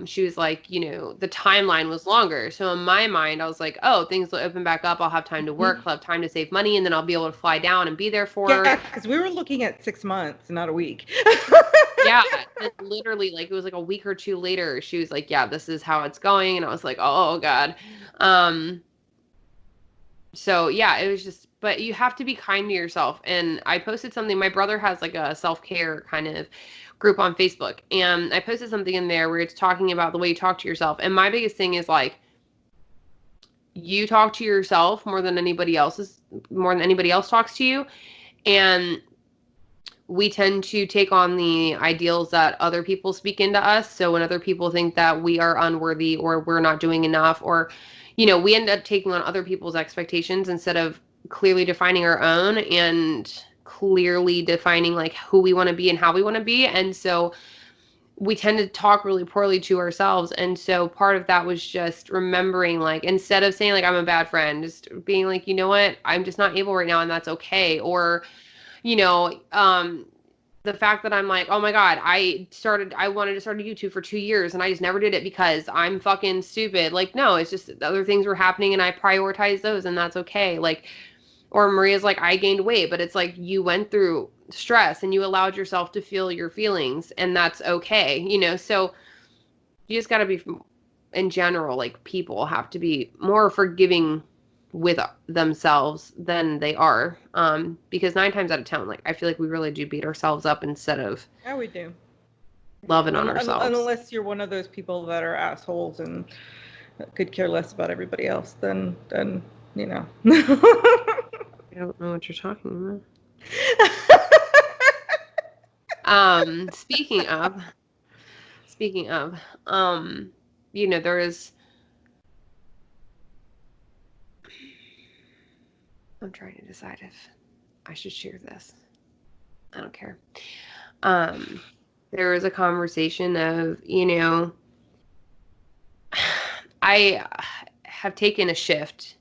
she was like, you know, the timeline was longer. So in my mind, I was like, oh, things will open back up. I'll have time to work. I'll have time to save money, and then I'll be able to fly down and be there for her. Yeah, because we were looking at 6 months, not a week. Yeah, and literally, like, it was like a week or two later, she was like, yeah, this is how it's going. And I was like, oh, God. Um, so yeah, it was just, but you have to be kind to yourself. And I posted something, my brother has like a self-care kind of group on Facebook, and I posted something in there where it's talking about the way you talk to yourself. And my biggest thing is like, you talk to yourself more than anybody else talks to you. And we tend to take on the ideals that other people speak into us. So when other people think that we are unworthy or we're not doing enough, or, you know, we end up taking on other people's expectations instead of clearly defining our own and clearly defining like who we want to be and how we want to be. And so we tend to talk really poorly to ourselves. And so part of that was just remembering, like, instead of saying like I'm a bad friend, just being like, you know what, I'm just not able right now and that's okay. Or, you know, the fact that I'm like, oh my God, I wanted to start a YouTube for 2 years and I just never did it because I'm fucking stupid. Like, no, it's just other things were happening and I prioritized those, and that's okay. Like, or Maria's like, I gained weight, but it's like you went through stress and you allowed yourself to feel your feelings, and that's okay, you know? So you just got to be, in general, like, people have to be more forgiving with themselves than they are, because 9 times out of 10, like, I feel like we really do beat ourselves up instead of Yeah, we do. loving on ourselves. Unless you're one of those people that are assholes and could care less about everybody else, then you know. I don't know what you're talking about. Speaking of, you know, there is, I'm trying to decide if I should share this. I don't care. There was a conversation of, you know, I have taken a shift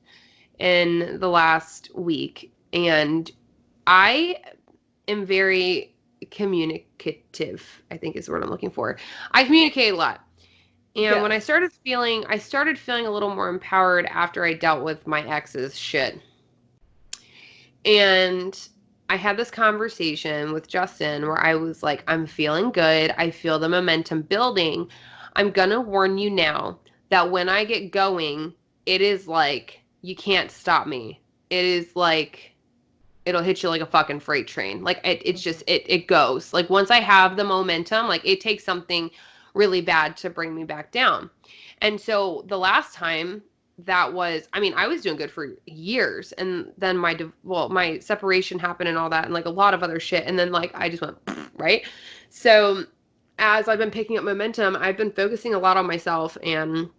in the last week, and I am very communicative, I think is the word I'm looking for. I communicate a lot. And when I started feeling a little more empowered after I dealt with my ex's shit. And I had this conversation with Justin where I was like, I'm feeling good. I feel the momentum building. I'm going to warn you now that when I get going, it is like, you can't stop me. It is like, it'll hit you like a fucking freight train. Like, it's just, it goes. Like, once I have the momentum, like, it takes something really bad to bring me back down. And so the last time, that was, I mean, I was doing good for years, and then my separation happened and all that, and like a lot of other shit, and then like I just went right. So as I've been picking up momentum, I've been focusing a lot on myself and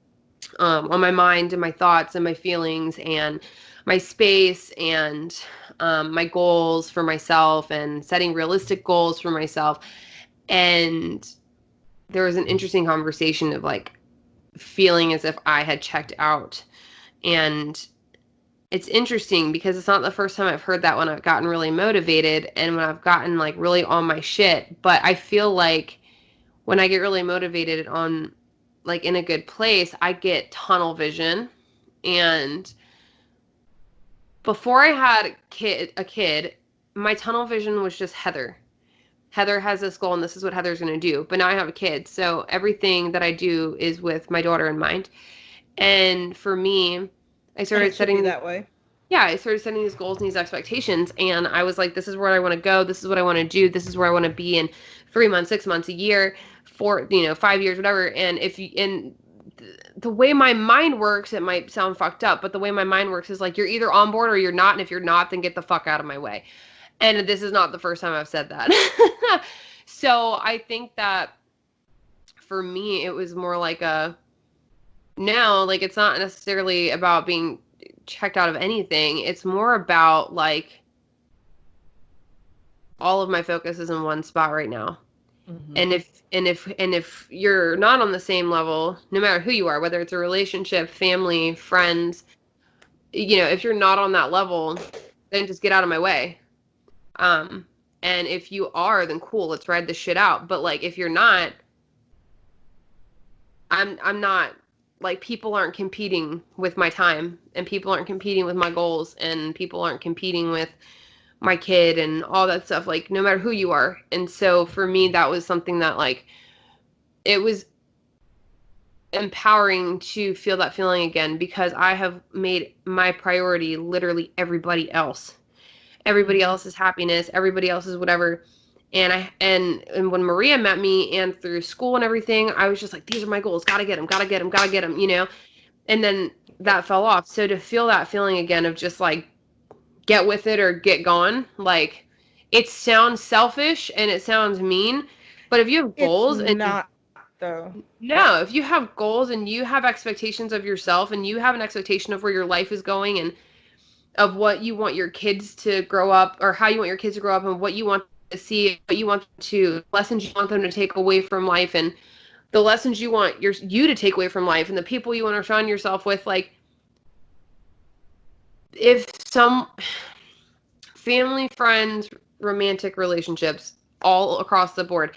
on my mind and my thoughts and my feelings and my space and my goals for myself and setting realistic goals for myself. And there was an interesting conversation of like feeling as if I had checked out. And it's interesting because it's not the first time I've heard that when I've gotten really motivated and when I've gotten like really on my shit. But I feel like when I get really motivated on, like, in a good place, I get tunnel vision. And before I had a kid, my tunnel vision was just Heather. Heather has this goal and this is what Heather's going to do. But now I have a kid. So everything that I do is with my daughter in mind. And for me, I started setting that way. Yeah, I started setting these goals and these expectations, and I was like, this is where I want to go, this is what I want to do, this is where I want to be in 3 months, 6 months, a year, 5 years, whatever. And the way my mind works, it might sound fucked up, but the way my mind works is like, you're either on board or you're not, and if you're not, then get the fuck out of my way. And this is not the first time I've said that. So I think that for me, it was more like now, like, it's not necessarily about being checked out of anything. It's more about like all of my focus is in one spot right now. Mhm. And if you're not on the same level, no matter who you are, whether it's a relationship, family, friends, if you're not on that level, then just get out of my way. And if you are, then cool, let's ride this shit out. But like, if you're not, I'm not, like, people aren't competing with my time, and people aren't competing with my goals, and people aren't competing with my kid and all that stuff, like, no matter who you are. And so for me, that was something that, like, it was empowering to feel that feeling again, because I have made my priority literally everybody else. Everybody else's happiness, everybody else's whatever. And when Maria met me and through school and everything, I was just like, these are my goals. Gotta get them, gotta get them, gotta get them, And then that fell off. So to feel that feeling again of just like, get with it or get gone, like, it sounds selfish and it sounds mean, but if you have goals It's not, though. no, if you have goals and you have expectations of yourself and you have an expectation of where your life is going and of what you want your kids to grow up, or how you want your kids to grow up, and what you want to see, what you want to, lessons you want them to take away from life, and the lessons you want you to take away from life, and the people you want to surround yourself with, like, if some family, friends, romantic relationships, all across the board,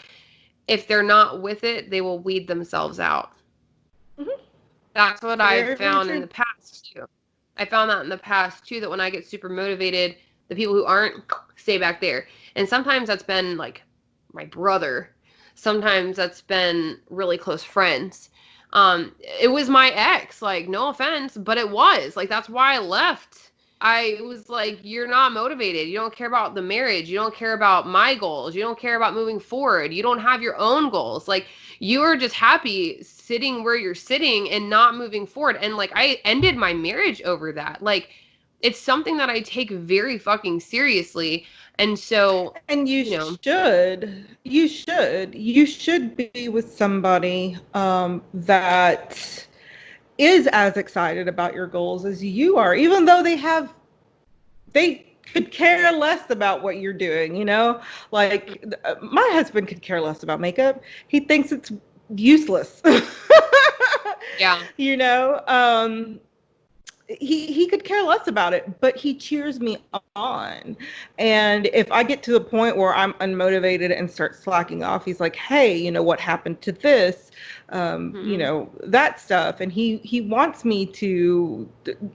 if they're not with it, they will weed themselves out. Mm-hmm. That's what Very, I've found very in the past too. I found that in the past too, that when I get super motivated, the people who aren't stay back there. And sometimes that's been like my brother. Sometimes that's been really close friends. It was my ex, like, no offense, but it was. Like, that's why I left. I was like, you're not motivated. You don't care about the marriage. You don't care about my goals. You don't care about moving forward. You don't have your own goals. Like, you are just happy sitting where you're sitting and not moving forward. And like, I ended my marriage over that. Like, it's something that I take very fucking seriously. And so, And you should be with somebody that is as excited about your goals as you are, even though they could care less about what you're doing, like my husband could care less about makeup. He thinks it's useless. yeah. He could care less about it, but he cheers me on. And if I get to the point where I'm unmotivated and start slacking off, he's like, hey, what happened to this? That stuff. And he wants me to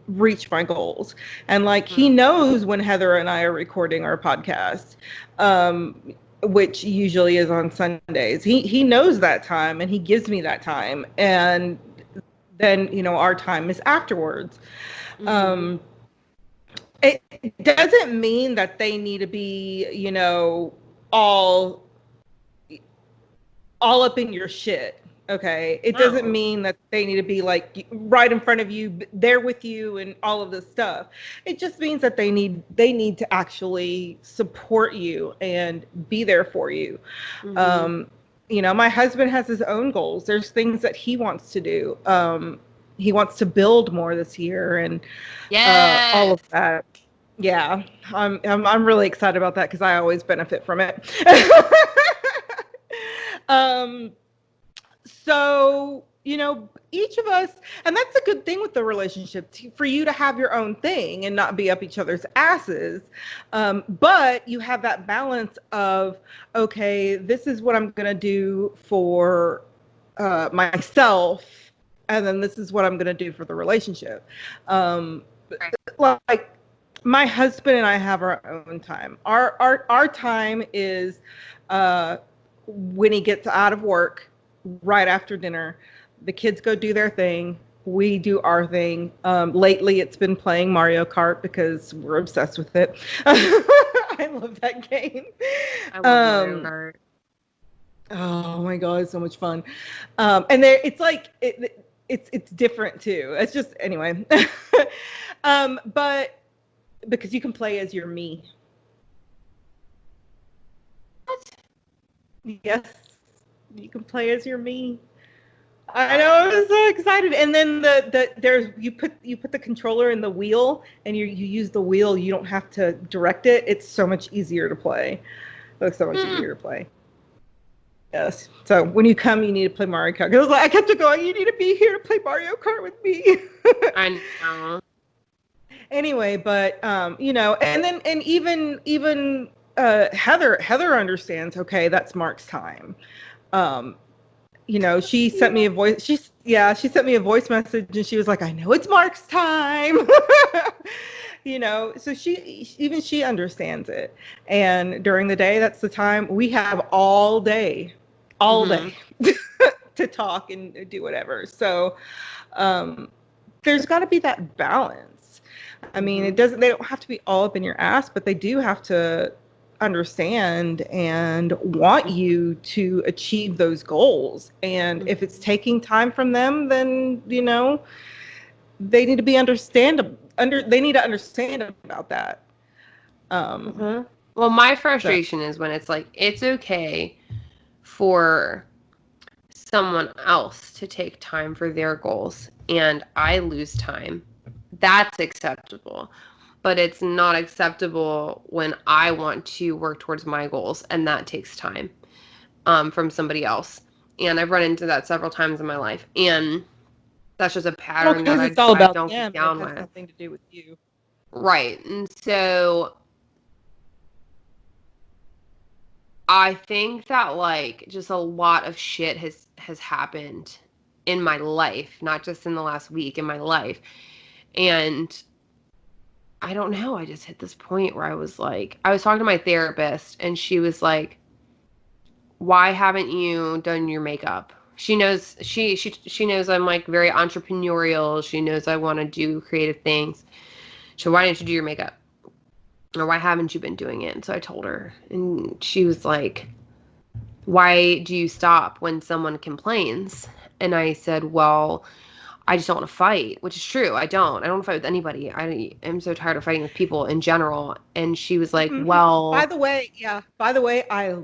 reach my goals. And like, he knows when Heather and I are recording our podcast, which usually is on Sundays. He knows that time, and he gives me that time. And then our time is afterwards. It doesn't mean that they need to be all up in your shit. Okay, it doesn't mean that they need to be like right in front of you, there with you, and all of this stuff. It just means that they need to actually support you and be there for you. My husband has his own goals. There's things that he wants to do. He wants to build more this year, and all of that. Yeah, I'm really excited about that because I always benefit from it. So each of us, and that's a good thing with the relationship, for you to have your own thing and not be up each other's asses. But you have that balance of, okay, this is what I'm going to do for myself, and then this is what I'm going to do for the relationship. Like, my husband and I have our own time. Our time is when he gets out of work, right after dinner. The kids go do their thing. We do our thing. Lately, it's been playing Mario Kart because we're obsessed with it. I love that game. I love Mario Kart. Oh my God, it's so much fun. And it's like, it's different too. It's just, anyway. But because you can play as your me. What? Yes, you can play as your me. I know, I'm so excited. And then there's you put the controller in the wheel, and you use the wheel. You don't have to direct it. It's so much easier to play. Looks so much easier to play. Yes. So when you come, you need to play Mario Kart. Because I kept it going. You need to be here to play Mario Kart with me. I know. Anyway, but and even Heather understands. Okay, that's Mark's time. She sent me a voice. She sent me a voice message, and she was like, "I know it's Mark's time." So she understands it. And during the day, that's the time we have all day to talk and do whatever. So there's got to be that balance. I mean, they don't have to be all up in your ass, but they do have to understand and want you to achieve those goals. And if it's taking time from them, then they need to be they need to understand about that. Well, my frustration is when it's like, it's okay for someone else to take time for their goals and I lose time. That's acceptable. But it's not acceptable when I want to work towards my goals and that takes time from somebody else. And I've run into that several times in my life. And that's just a pattern that it's all about don't them. get down It has with. nothing to do with you. Right. And so I think that just a lot of shit has happened in my life, not just in the last week, in my life. And I don't know, I just hit this point where I was talking to my therapist and she was like, why haven't you done your makeup? She knows she knows I'm very entrepreneurial. She knows I want to do creative things. So why didn't you do your makeup? Or why haven't you been doing it? And so I told her and she was like, why do you stop when someone complains? And I said, well, I just don't want to fight, which is true. I don't want to fight with anybody. I am so tired of fighting with people in general. And she was like, well... By the way, I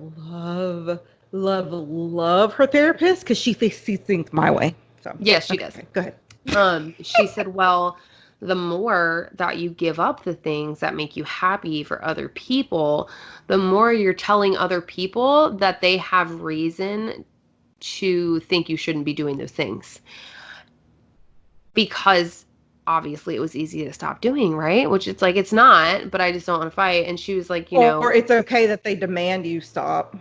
love her therapist because she sees things my way. So yes, she does. Go ahead. She said, well, the more that you give up the things that make you happy for other people, the more you're telling other people that they have reason to think you shouldn't be doing those things. Because obviously it was easy to stop doing, right? Which it's it's not, but I just don't want to fight. And she was like, or it's okay that they demand you stop.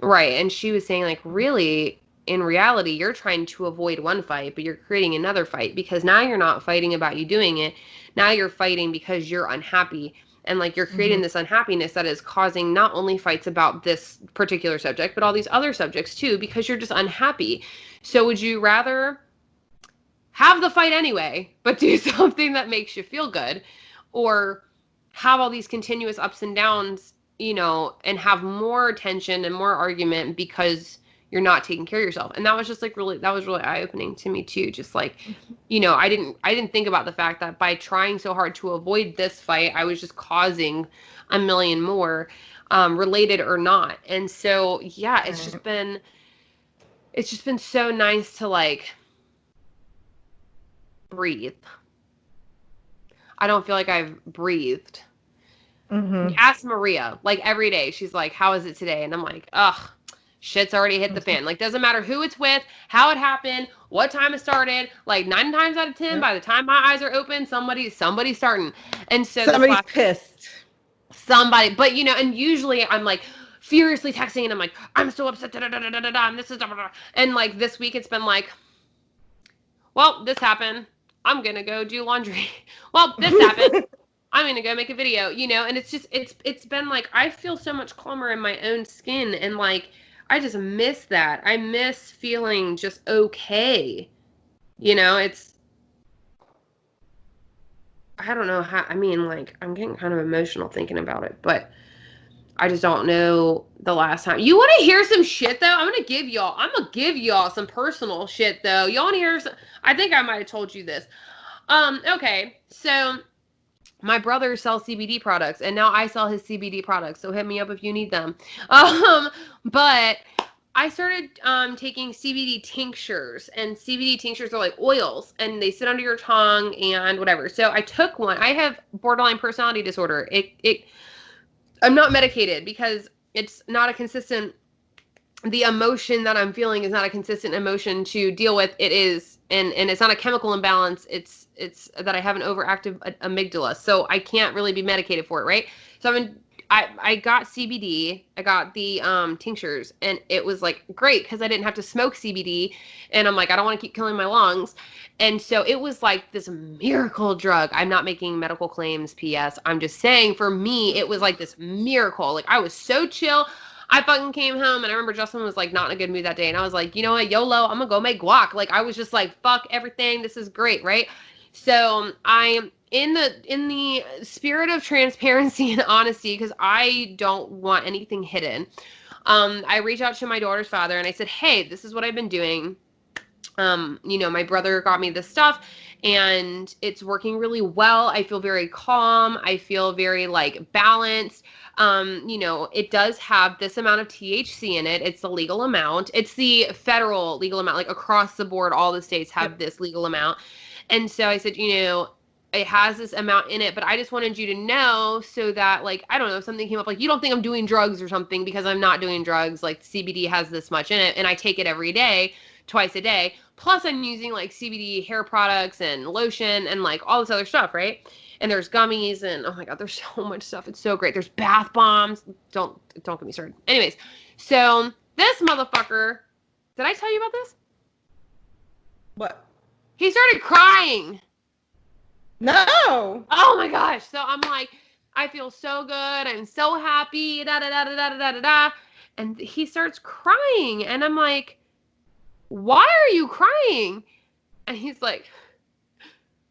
Right. And she was saying really, in reality, you're trying to avoid one fight, but you're creating another fight because now you're not fighting about you doing it. Now you're fighting because you're unhappy. And you're creating this unhappiness that is causing not only fights about this particular subject, but all these other subjects too, because you're just unhappy. So would you rather have the fight anyway, but do something that makes you feel good, or have all these continuous ups and downs, and have more tension and more argument because you're not taking care of yourself? And that was just really eye-opening to me too. Just I didn't think about the fact that by trying so hard to avoid this fight, I was just causing a million more, related or not. And so, yeah, it's just been so nice to breathe. I don't feel like I've breathed. Ask Maria, every day. She's like, how is it today? And I'm like, ugh, shit's already hit the fan. Doesn't matter who it's with, how it happened, what time it started. 9 times out of 10, by the time my eyes are open, somebody's starting. And so somebody's pissed. Somebody, but and usually I'm furiously texting and I'm I'm so upset, and this is, and this week it's been well, this happened. I'm going to go do laundry. Well, this happened. I'm going to go make a video, and it's just, it's been I feel so much calmer in my own skin. And I just miss that. I miss feeling just okay. It's, I don't know how, I'm getting kind of emotional thinking about it, but I just don't know the last time. You want to hear some shit, though? I'm going to give y'all some personal shit, though. Y'all want to hear some? I think I might have told you this. Okay, so my brother sells CBD products, and now I sell his CBD products, so hit me up if you need them. But I started taking CBD tinctures, and CBD tinctures are oils, and they sit under your tongue and whatever. So I took one. I have borderline personality disorder. I'm not medicated because it's not a consistent, the emotion that I'm feeling is not a consistent emotion to deal with. It is, and it's not a chemical imbalance. It's that I have an overactive amygdala, so I can't really be medicated for it, right? So I got CBD, I got the tinctures, and it was like great because I didn't have to smoke CBD, and I'm like, I don't want to keep killing my lungs. And so it was like this miracle drug. I'm not making medical claims, PS. I'm just saying for me, it was like this miracle. Like I was so chill. I fucking came home and I remember Justin was like not in a good mood that day. And I was like, you know what, YOLO, I'm gonna go make guac. Like I was just like, fuck everything. This is great, right? So I'm in the spirit of transparency and honesty, because I don't want anything hidden. I reached out to my daughter's father and I said, hey, this is what I've been doing. My brother got me this stuff and it's working really well. I feel very calm. I feel very like balanced. It does have this amount of THC in it. It's the legal amount. It's the federal legal amount, like across the board, all the states have this legal amount. And so I said, it has this amount in it, but I just wanted you to know so that, like, I don't know, if something came up, like, you don't think I'm doing drugs or something, because I'm not doing drugs. Like, CBD has this much in it, and I take it every day, twice a day. Plus, I'm using, like, CBD hair products and lotion and, like, all this other stuff, right? And there's gummies, and, oh, my God, there's so much stuff. It's so great. There's bath bombs. Don't get me started. Anyways, so this motherfucker, did I tell you about this? What? He started crying. No. Oh my gosh. So I'm like, I feel so good. I'm so happy. Da da da da da da da da. And he starts crying. And I'm like, why are you crying? And he's like,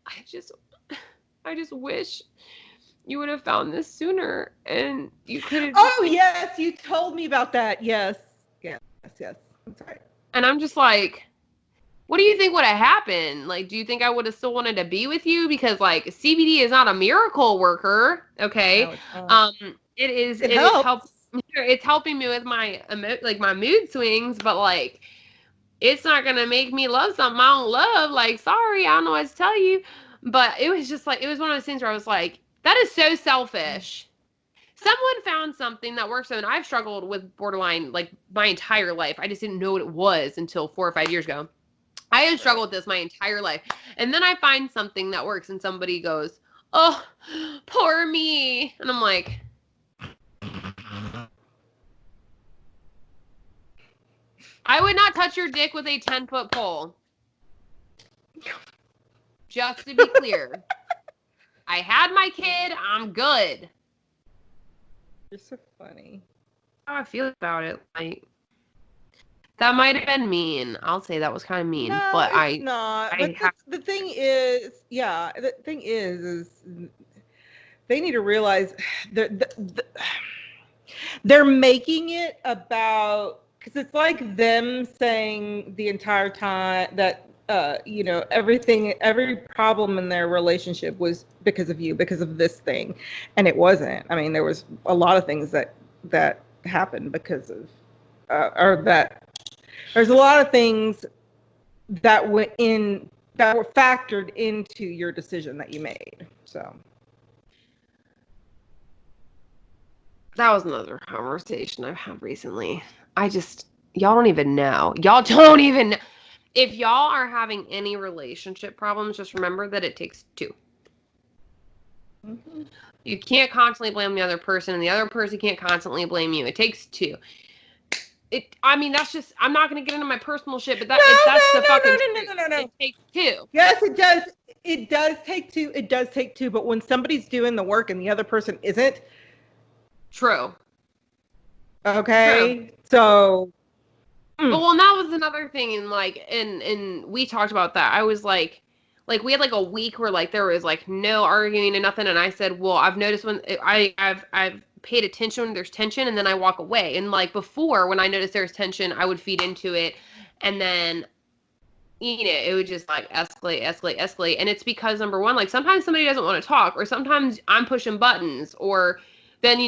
I just wish you would have found this sooner and you could have. Oh, yes. You told me about that. Yes. Yes. I'm sorry. And I'm just like, what do you think would have happened? Like, do you think I would have still wanted to be with you? Because, like, CBD is not a miracle worker, okay? No, it helps. It's helping me with my my mood swings, but, like, it's not gonna make me love something I don't love. Like, sorry, I don't know what to tell you. But it was just like, it was one of those things where I was like, that is so selfish. Someone found something that works, and I've struggled with borderline, like, my entire life. I just didn't know what it was until 4 or 5 years ago. I have struggled with this my entire life. And then I find something that works and somebody goes, oh, poor me. And I'm like, I would not touch your dick with a 10-foot pole. Just to be clear. I had my kid. I'm good. You're so funny. How I feel about it, like, that might have been mean. I'll say that was kind of mean, No, but it's not. But the thing is, they need to realize they're making it about, because it's like them saying the entire time that every problem in their relationship was because of you, because of this thing, and it wasn't. I mean, there was a lot of things that happened because of or that. There's a lot of things that were factored into your decision that you made. So that was another conversation I've had recently. Y'all don't even know. Y'all don't even know. If y'all are having any relationship problems, just remember that it takes two. Mm-hmm. You can't constantly blame the other person, and the other person can't constantly blame you. It takes two. That's just, I'm not going to get into my personal shit, but that's the fucking truth. No. It takes two. Yes, it does. It does take two. It does take two. But when somebody's doing the work and the other person isn't. True. Okay. True. So. But well, that was another thing. And we talked about that. I was like we had like a week where like there was like no arguing and nothing. And I said, well, I've noticed when I've paid attention when there's tension, and then I walk away. And like before, when I noticed there's tension, I would feed into it, and then it would just like escalate. And it's because, number one, like sometimes somebody doesn't want to talk, or sometimes I'm pushing buttons, or then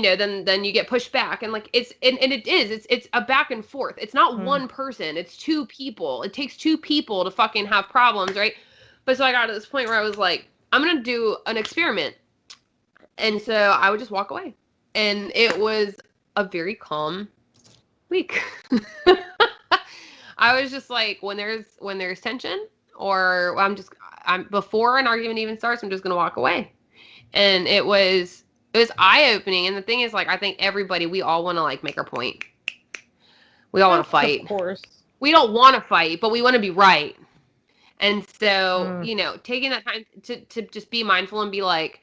then you get pushed back, and like it's a back and forth. It's not one person, it's two people. It takes two people to fucking have problems, right? But so I got to this point where I was like, I'm gonna do an experiment, and so I would just walk away. And it was a very calm week. I was just like, when there's tension, or I'm before an argument even starts, I'm just gonna walk away. And it was eye-opening. And the thing is, like, I think we all want to, like, make our point. We all want to fight. Of course. We don't want to fight, but we want to be right. And so, taking that time to just be mindful and be like,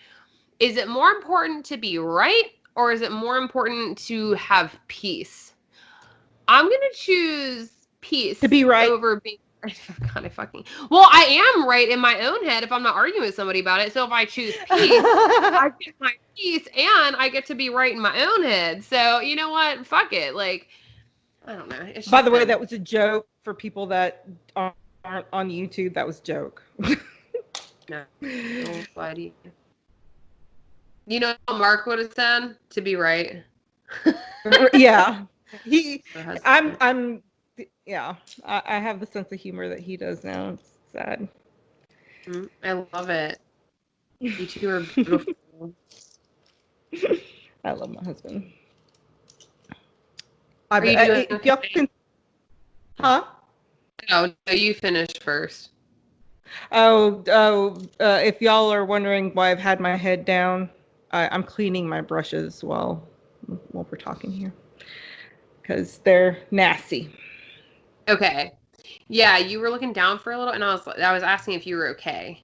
is it more important to be right, or is it more important to have peace? I'm going to choose peace. To be right. Over being right. God, well, I am right in my own head if I'm not arguing with somebody about it. So if I choose peace, I get my peace, and I get to be right in my own head. So, you know what? Fuck it. Like, I don't know. By the way, that was a joke for people that aren't on YouTube. That was a joke. No, nobody. You know what Mark would have said? To be right. Yeah. I have the sense of humor that he does now. It's sad. I love it. You two are beautiful. I love my husband. If y'all can, huh? No, you finish first. If y'all are wondering why I've had my head down, I'm cleaning my brushes while we're talking here, because they're nasty. Okay. Yeah, you were looking down for a little, and I was asking if you were okay.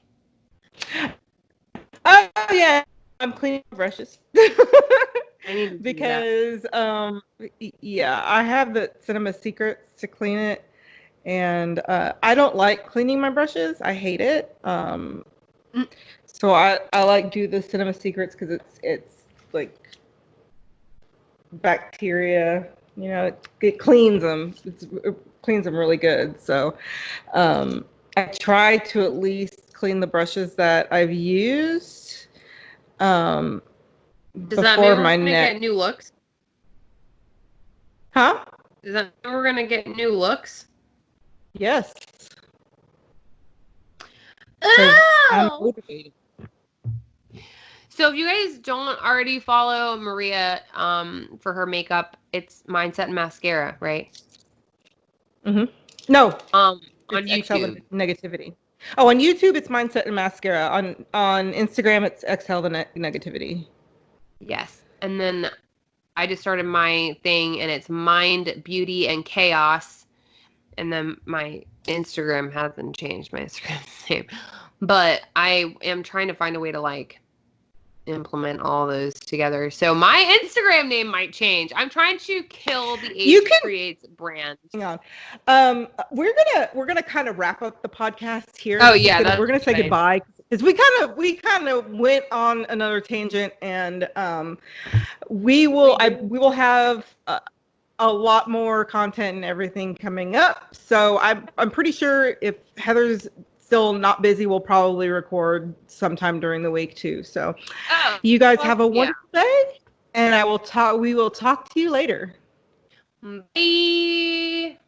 Oh yeah, I'm cleaning my brushes. I need to because I have the Cinema Secrets to clean it, and I don't like cleaning my brushes. I hate it. So I like do the Cinema Secrets because it's like bacteria. It cleans them. It cleans them really good. So I try to at least clean the brushes that I've used. Does that mean we're going to get new looks? Huh? Does that mean we're going to get new looks? Yes. I'm motivated. So if you guys don't already follow Maria for her makeup, it's Mindset and Mascara, right? Mm-hmm. No. On it's YouTube. Exhale the Negativity. Oh, on YouTube it's Mindset and Mascara. On Instagram it's Exhale the Negativity. Yes. And then I just started my thing, and it's Mind, Beauty, and Chaos. And then my Instagram hasn't changed. My Instagram's the same. But I am trying to find a way to, like, implement all those together. So my Instagram name might change. I'm trying to kill the Age Creates brand. Hang on. We're gonna kind of wrap up the podcast here. Oh yeah, we're gonna say goodbye because we kind of went on another tangent, and we will have a lot more content and everything coming up. So I'm pretty sure if Heather's still not busy, we'll probably record sometime during the week too. So you guys have a wonderful day, and we will talk to you later. Bye.